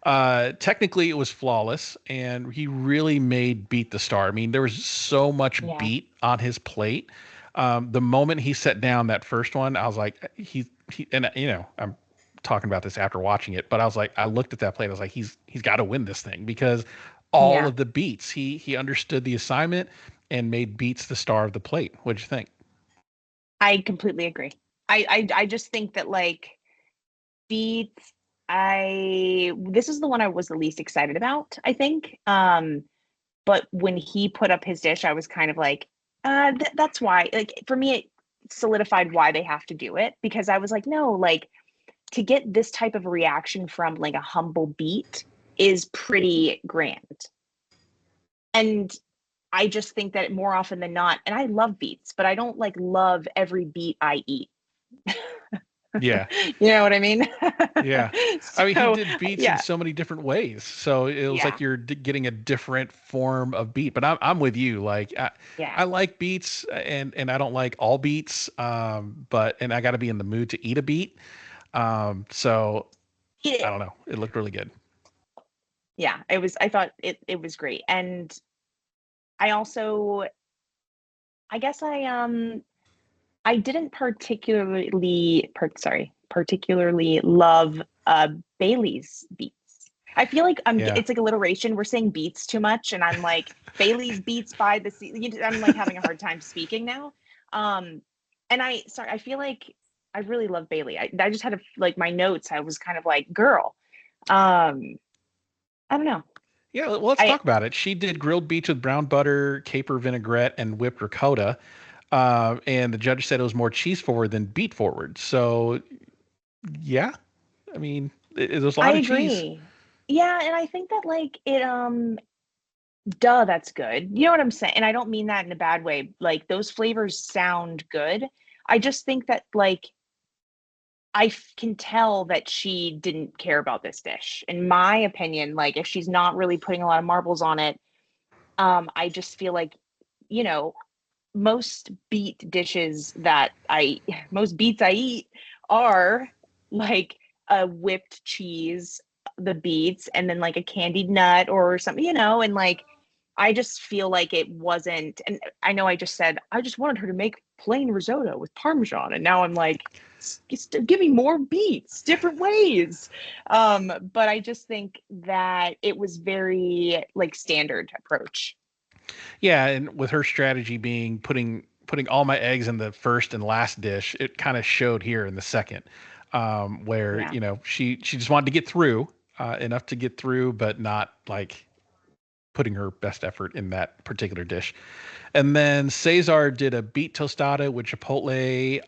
D: Technically it was flawless, and he really made beet the star. I mean, there was so much beet on his plate. The moment he set down that first one, I was like, I'm talking about this after watching it, but I was like, I looked at that plate. I was like, he's got to win this thing, because all of the beets, he understood the assignment and made beets the star of the plate. What'd you think?
C: I completely agree. I just think that like beets, this is the one I was the least excited about, I think. But when he put up his dish, I was kind of like, that's why, like, for me, it solidified why they have to do it, because I was like, no, like, to get this type of reaction from like a humble beet is pretty grand. And I just think that more often than not, and I love beets, but I don't like love every beet I eat.
D: Yeah.
C: You know what I mean?
D: Yeah. I mean, he did beets in so many different ways. So it was like you're getting a different form of beet. But I'm with you. Like, I like beets, and I don't like all beets. But I got to be in the mood to eat a beet. So I don't know. It looked really good.
C: Yeah, I thought it was great. And I also, I guess I didn't particularly love Bailey's beets. I feel like it's like alliteration. We're saying beets too much, and I'm like, Bailey's beets by the sea. I'm like having a hard time speaking now. And I feel like I really love Bailey. I just had like my notes. I was kind of like, girl. I don't know.
D: Yeah, well, let's talk about it. She did grilled beets with brown butter, caper vinaigrette, and whipped ricotta. And the judge said it was more cheese forward than beet forward. So, yeah, I mean, there's a lot of cheese.
C: Yeah, and I think that like it, that's good. You know what I'm saying? And I don't mean that in a bad way. Like those flavors sound good. I just think that like I can tell that she didn't care about this dish. In my opinion, like if she's not really putting a lot of marbles on it, I just feel like, most beets I eat are like a whipped cheese, the beets, and then like a candied nut or something, and like I just feel like it wasn't, and I know I just said, I just wanted her to make plain risotto with Parmesan. And now I'm like, give me more beets, different ways. But I just think that it was very like standard approach.
D: Yeah, and with her strategy being putting all my eggs in the first and last dish, it kind of showed here in the second, where
C: Yeah.
D: she just wanted to get through, enough to get through, but not like putting her best effort in that particular dish. And then Cesar did a beet tostada with chipotle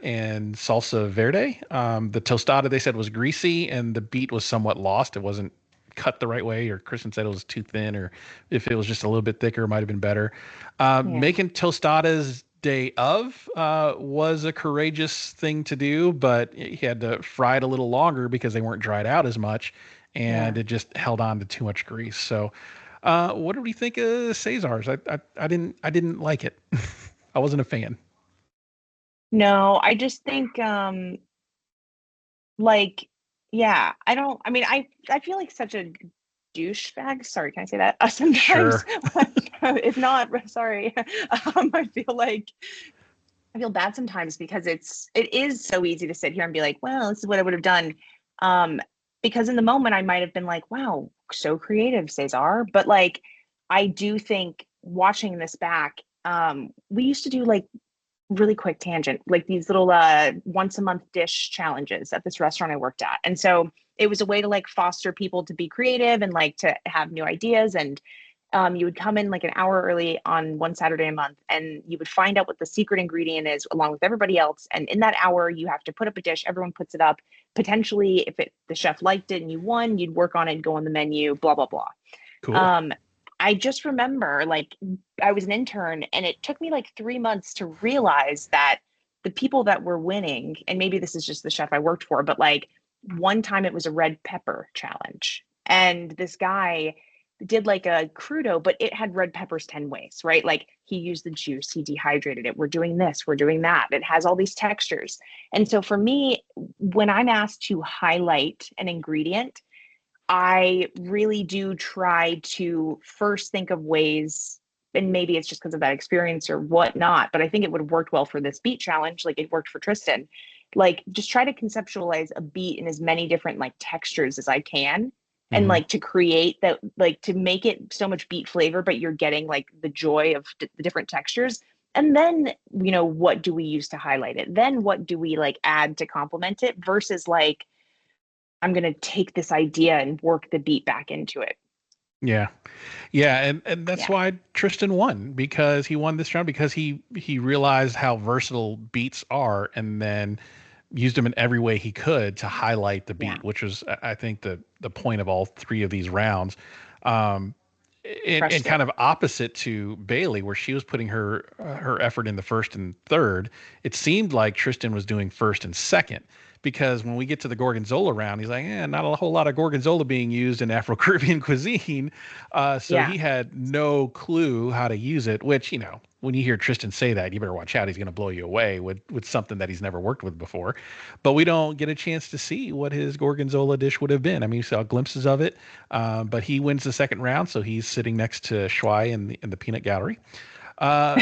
D: and salsa verde. The tostada they said was greasy, and the beet was somewhat lost. It wasn't cut the right way, or Kristen said it was too thin, or if it was just a little bit thicker, it might have been better.
C: Yeah.
D: Making tostadas day of was a courageous thing to do, but he had to fry it a little longer because they weren't dried out as much, and
C: Yeah.
D: it just held on to too much grease. So what did we think of Cesar's? I didn't like it. I wasn't a fan.
C: No, I just think like, yeah, I mean, I feel like such a douchebag. Sorry, can I say that? Sometimes,
D: Sure.
C: if not, sorry. I feel bad sometimes because it is so easy to sit here and be like, well, this is what I would have done. Um, because in the moment I might have been like, wow, so creative, Cesar. But like, I do think watching this back, we used to do like really quick tangent, like these little once a month dish challenges at this restaurant I worked at. And so it was a way to like foster people to be creative and like to have new ideas. And you would come in like an hour early on one Saturday a month, and you would find out what the secret ingredient is along with everybody else. And in that hour, you have to put up a dish. Everyone puts it up. Potentially, if the chef liked it and you won, you'd work on it, go on the menu, blah, blah, blah.
D: Cool.
C: Um, I just remember like I was an intern, and it took me like 3 months to realize that the people that were winning, and maybe this is just the chef I worked for, but like one time it was a red pepper challenge. And this guy did like a crudo, but it had red peppers 10 ways, right? Like he used the juice, he dehydrated it. We're doing this, we're doing that. It has all these textures. And so for me, when I'm asked to highlight an ingredient, I really do try to first think of ways, and maybe it's just because of that experience or whatnot, but I think it would have worked well for this beat challenge. Like it worked for Tristan. Like just try to conceptualize a beat in as many different like textures as I can. And
D: Hmm.
C: like to create that, like to make it so much beet flavor, but you're getting like the joy of the different textures. And then, what do we use to highlight it? Then what do we like add to complement it versus like, I'm going to take this idea and work the beat back into it.
D: Yeah. Yeah, and that's
C: Yeah.
D: why Tristan won, because he won this round because he realized how versatile beats are, and then used them in every way he could to highlight the
C: Yeah.
D: beat, which was I think the point of all three of these rounds. Um, and
C: Crushed
D: kind
C: it.
D: of opposite to Bailey, where she was putting her effort in the first and third, it seemed like Tristan was doing first and second. Because when we get to the Gorgonzola round, he's like, not a whole lot of Gorgonzola being used in Afro Caribbean cuisine. So
C: Yeah.
D: he had no clue how to use it, which, when you hear Tristan say that, you better watch out. He's going to blow you away with something that he's never worked with before. But we don't get a chance to see what his Gorgonzola dish would have been. I mean, we saw glimpses of it, but he wins the second round. So he's sitting next to Shuai in the peanut gallery.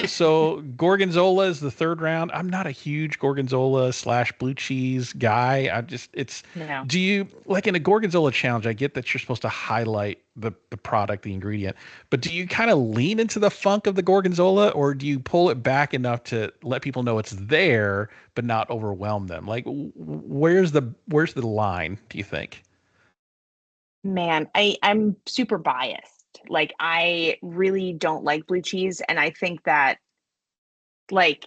D: So Gorgonzola is the third round. I'm not a huge Gorgonzola / blue cheese guy.
C: No.
D: Do you like in a Gorgonzola challenge? I get that you're supposed to highlight the product, the ingredient, but do you kind of lean into the funk of the Gorgonzola, or do you pull it back enough to let people know it's there, but not overwhelm them? Like, where's the line, do you think?
C: Man, I'm super biased. Like I really don't like blue cheese, and I think that like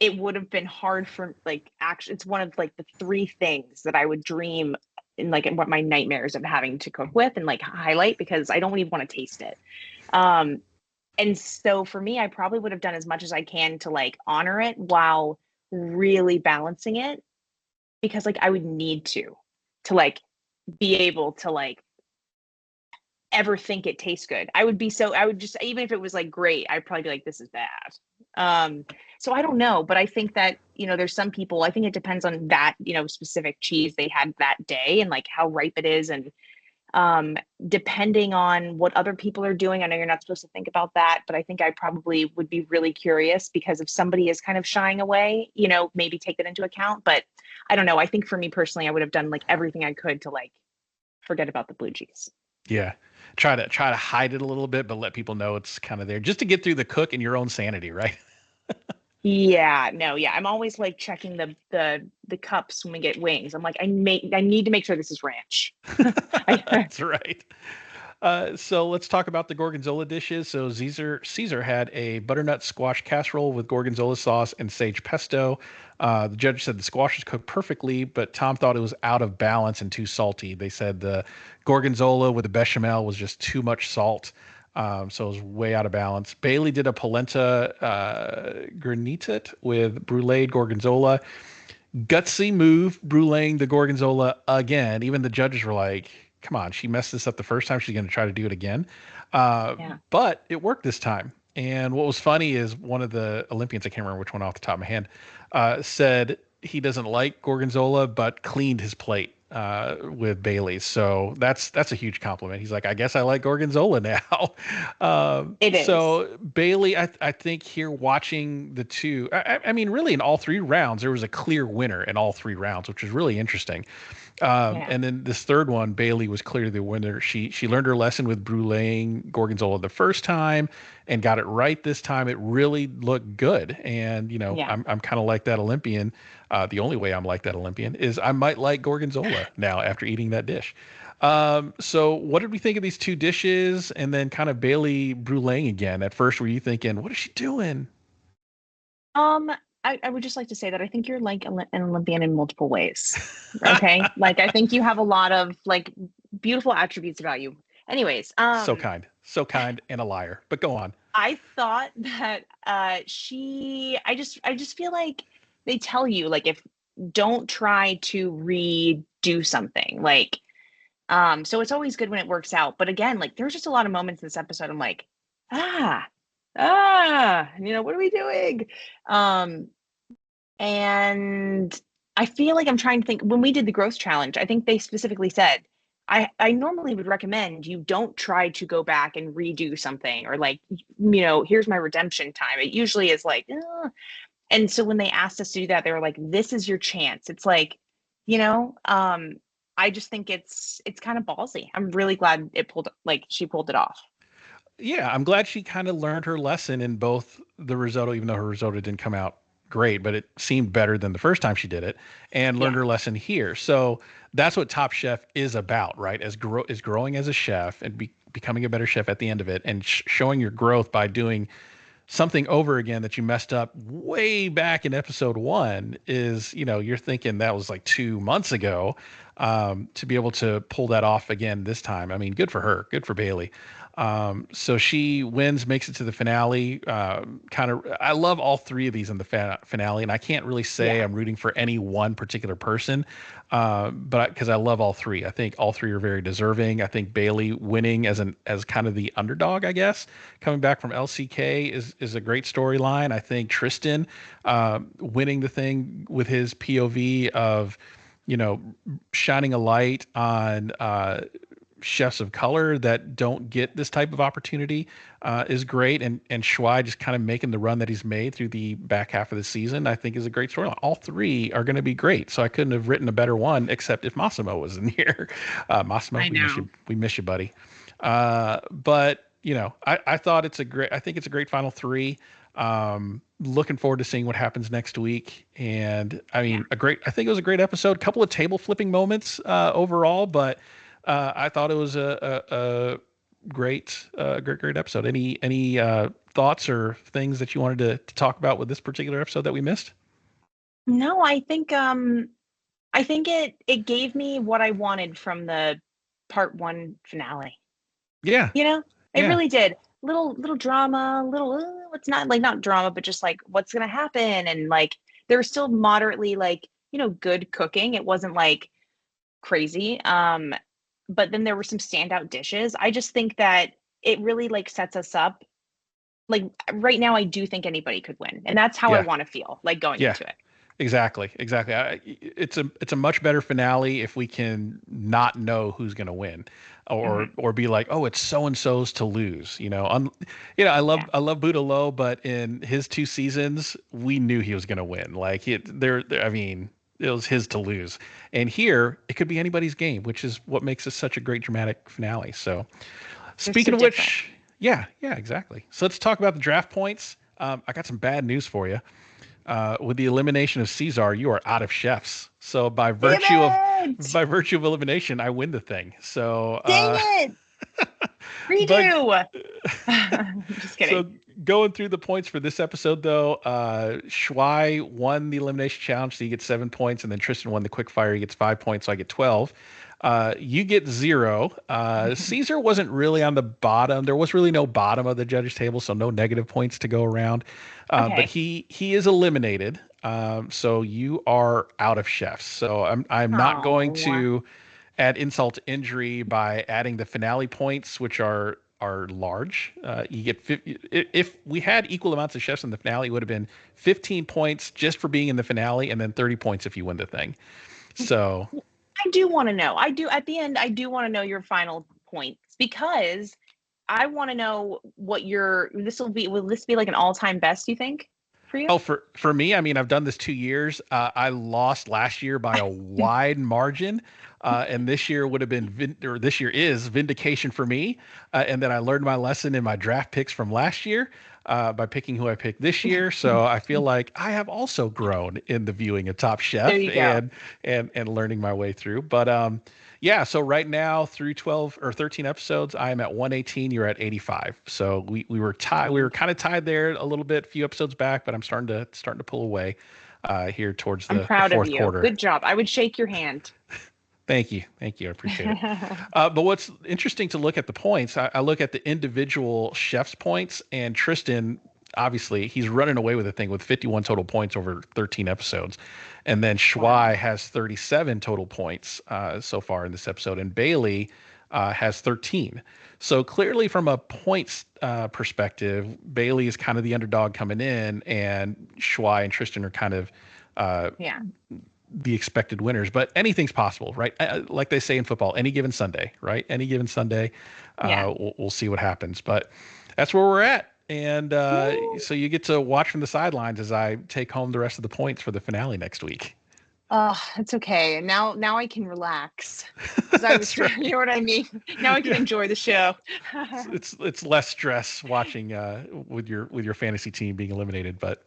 C: it would have been hard for like actually it's one of like the three things that I would dream in like what my nightmares of having to cook with and like highlight because I don't even want to taste it. Um and so for me, I probably would have done as much as I can to like honor it while really balancing it because like I would need to like be able to like ever think it tastes good. I would just, even if it was like great, I'd probably be like, this is bad. So I don't know, but I think that, there's some people, I think it depends on that, specific cheese they had that day and like how ripe it is. And Depending on what other people are doing, I know you're not supposed to think about that, but I think I probably would be really curious, because if somebody is kind of shying away, maybe take that into account. But I don't know. I think for me personally, I would have done like everything I could to like forget about the blue cheese.
D: Yeah. Try to hide it a little bit, but let people know it's kind of there just to get through the cook and your own sanity, right?
C: Yeah, no, yeah. I'm always like checking the cups when we get wings. I'm like, I need to make sure this is ranch.
D: That's right. So let's talk about the Gorgonzola dishes. So Caesar had a butternut squash casserole with Gorgonzola sauce and sage pesto. The judge said the squash was cooked perfectly, but Tom thought it was out of balance and too salty. They said the Gorgonzola with the bechamel was just too much salt. So it was way out of balance. Bailey did a polenta granitate with bruleed Gorgonzola. Gutsy move, bruleeing the Gorgonzola again. Even the judges were like, come on, she messed this up the first time. She's going to try to do it again. But it worked this time. And what was funny is one of the Olympians, I can't remember which one off the top of my head, said he doesn't like Gorgonzola, but cleaned his plate with Bailey's. So that's a huge compliment. He's like, I guess I like Gorgonzola now.
C: It is.
D: So Bailey, I think here watching the two, I mean, really in all three rounds, there was a clear winner in all three rounds, which was really interesting. And then this third one, Bailey was clearly the winner. She learned her lesson with bruleeing Gorgonzola the first time and got it right this time. It really looked good. And, I'm kind of like that Olympian. The only way I'm like that Olympian is I might like Gorgonzola now after eating that dish. So what did we think of these two dishes? And then kind of Bailey bruleeing again. At first, were you thinking, what is she doing?
C: I would just like to say that I think you're like an Olympian in multiple ways. Okay. Like, I think you have a lot of like beautiful attributes about you. Anyways.
D: So kind and a liar, but go on.
C: I thought that, I just feel like they tell you, like, if don't try to redo something, like, so it's always good when it works out. But again, like, there's just a lot of moments in this episode. I'm like, what are we doing? And I feel like I'm trying to think, when we did the growth challenge, I think they specifically said, I normally would recommend you don't try to go back and redo something, or like, here's my redemption time. It usually is like, and so when they asked us to do that, they were like, this is your chance. It's like, I just think it's kind of ballsy. I'm really glad she pulled it off.
D: Yeah, I'm glad she kind of learned her lesson in both the risotto, even though her risotto didn't come out great, but it seemed better than the first time she did it, and learned her lesson here. So that's what Top Chef is about, right? Is growing as a chef and becoming a better chef at the end of it, and showing your growth by doing something over again that you messed up way back in episode 1. Is, you're thinking that was like 2 months ago, to be able to pull that off again this time. I mean, good for her, good for Bailey. So she wins, makes it to the finale. I love all three of these in the finale, and I can't really say I'm rooting for any one particular person, but because I love all three. I think all three are very deserving. I think Bailey winning as kind of the underdog, I guess, coming back from LCK is a great storyline. I think Tristan winning the thing with his POV of, shining a light on chefs of color that don't get this type of opportunity is great. And Shuai just kind of making the run that he's made through the back half of the season, I think is a great storyline. All three are going to be great. So I couldn't have written a better one, except if Massimo was in here. Massimo, we miss you, buddy. But I thought I think it's a great final three. Looking forward to seeing what happens next week. And I mean, I think it was a great episode, couple of table flipping moments overall, but I thought it was a great episode. Any thoughts or things that you wanted to talk about with this particular episode that we missed?
C: No, I think it gave me what I wanted from the part 1 finale.
D: Yeah.
C: It really did. Little drama, it's not drama, but just like what's gonna happen, and like there was still moderately like good cooking. It wasn't like crazy. But then there were some standout dishes. I just think that it really like sets us up. Like right now, I do think anybody could win, and that's how I want to feel like going into it.
D: Exactly. It's a much better finale if we can not know who's going to win. or be like, oh, it's so and so's to lose. I love Budalo, but in his 2 seasons, we knew he was going to win. Like I mean, it was his to lose. And here, it could be anybody's game, which is what makes this such a great dramatic finale. So, speaking of which, yeah, exactly. So let's talk about the draft points. I got some bad news for you. With the elimination of Caesar, you are out of chefs. So by virtue of elimination, I win the thing. So
C: dang it. Redo. Just kidding.
D: So going through the points for this episode, though, Shuai won the elimination challenge, so he gets 7 points, and then Tristan won the quick fire. He gets 5 points, so I get 12. You get 0. Caesar wasn't really on the bottom. There was really no bottom of the judges' table, so no negative points to go around. But he is eliminated. So you are out of chefs. So I'm not going to add insult to injury by adding the finale points, which are large. You get 50, if we had equal amounts of chefs in the finale, it would have been 15 points just for being in the finale, and then 30 points if you win the thing. So
C: I do want to know. At the end, I do want to know your final points, because I want to know what will this be like an all-time best, you think, for you?
D: Oh, for me, I mean, I've done this 2 years. I lost last year by a wide margin. And this year would have been, this year is vindication for me. And then I learned my lesson in my draft picks from last year by picking who I picked this year. So I feel like I have also grown in the viewing of Top Chef and learning my way through. But yeah, so right now through 12 or 13 episodes, I am at 118. You're at 85. So we were tied. We were kind of tied there a little bit, a few episodes back, but I'm starting to pull away here towards the fourth quarter.
C: Good job. I would shake your hand.
D: Thank you. I appreciate it. But what's interesting to look at the points, I look at the individual chef's points, and Tristan, obviously, he's running away with the thing with 51 total points over 13 episodes. And then Shuai has 37 total points so far in this episode, and Bailey has 13. So clearly from a points perspective, Bailey is kind of the underdog coming in, and Shuai and Tristan are kind of the expected winners, but anything's possible, right? Like they say in football, any given Sunday, right? Any given Sunday, we'll see what happens, but that's where we're at. And so you get to watch from the sidelines as I take home the rest of the points for the finale next week.
C: It's okay. Now I can relax. Right. You know what I mean? Now I can enjoy the show.
D: it's less stress watching with your fantasy team being eliminated. But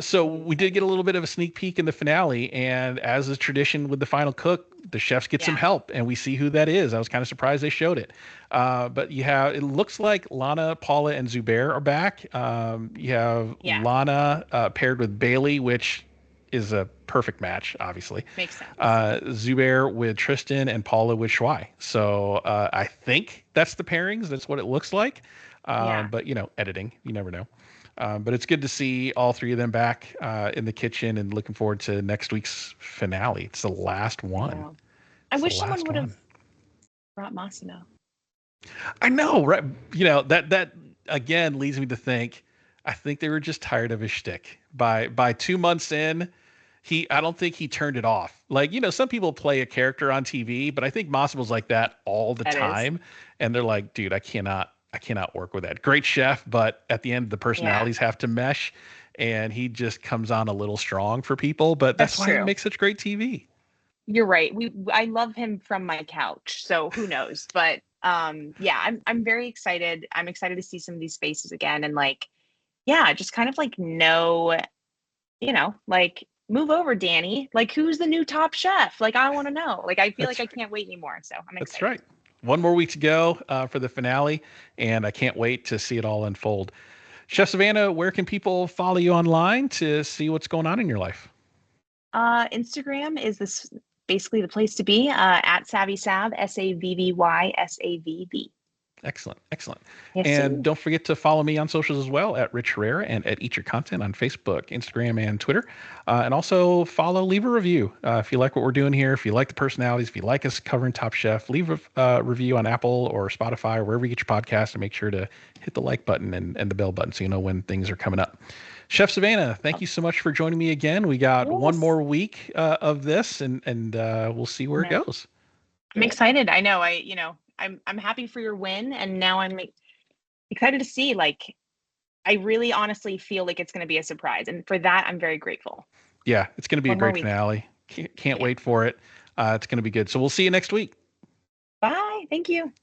D: so we did get a little bit of a sneak peek in the finale, and as is tradition with the final cook, the chefs get some help, and we see who that is. I was kind of surprised they showed it. But it looks like Lana, Paula, and Zubair are back. You have Lana paired with Bailey, which is a perfect match, obviously.
C: Makes sense.
D: Zubair with Tristan and Paula with Shuai. So I think that's the pairings. That's what it looks like. But, editing, you never know. But it's good to see all three of them back in the kitchen, and looking forward to next week's finale. It's the last one.
C: Yeah. I wish someone would have brought Massimo.
D: I know, right? That again leads me to think, I think they were just tired of his shtick. By 2 months in, I don't think he turned it off. Like, some people play a character on TV, but I think Massimo's like that all the time. And they're like, dude, I cannot work with that. Great chef, but at the end, the personalities have to mesh, and he just comes on a little strong for people. But that's why he makes such great TV.
C: You're right. I love him from my couch, so who knows? But I'm very excited. I'm excited to see some of these faces again, and just kind of move over, Danny. Like, who's the new top chef? Like, I want to know. Like, I feel I can't wait anymore. So I'm excited.
D: That's right. One more week to go for the finale, and I can't wait to see it all unfold. Chef Savannah, where can people follow you online to see what's going on in your life?
C: Instagram is basically the place to be, at SavvySav, SavvySavv.
D: Excellent.
C: Yes,
D: and don't forget to follow me on socials as well, at Rich Herrera and at Eat Your Content on Facebook, Instagram, and Twitter. And also leave a review. If you like what we're doing here, if you like the personalities, if you like us covering Top Chef, leave a review on Apple or Spotify or wherever you get your podcast, and make sure to hit the like button and the bell button so you know when things are coming up. Chef Savannah, thank you so much for joining me again. We got one more week of this, and we'll see where it goes.
C: I'm excited. I know. I'm happy for your win, and now I'm excited to see. Like, I really honestly feel like it's going to be a surprise, and for that, I'm very grateful.
D: Yeah, it's going to be a
C: One more
D: great
C: week.
D: finale. Can't wait for it. It's going to be good. So we'll see you next week.
C: Bye. Thank you.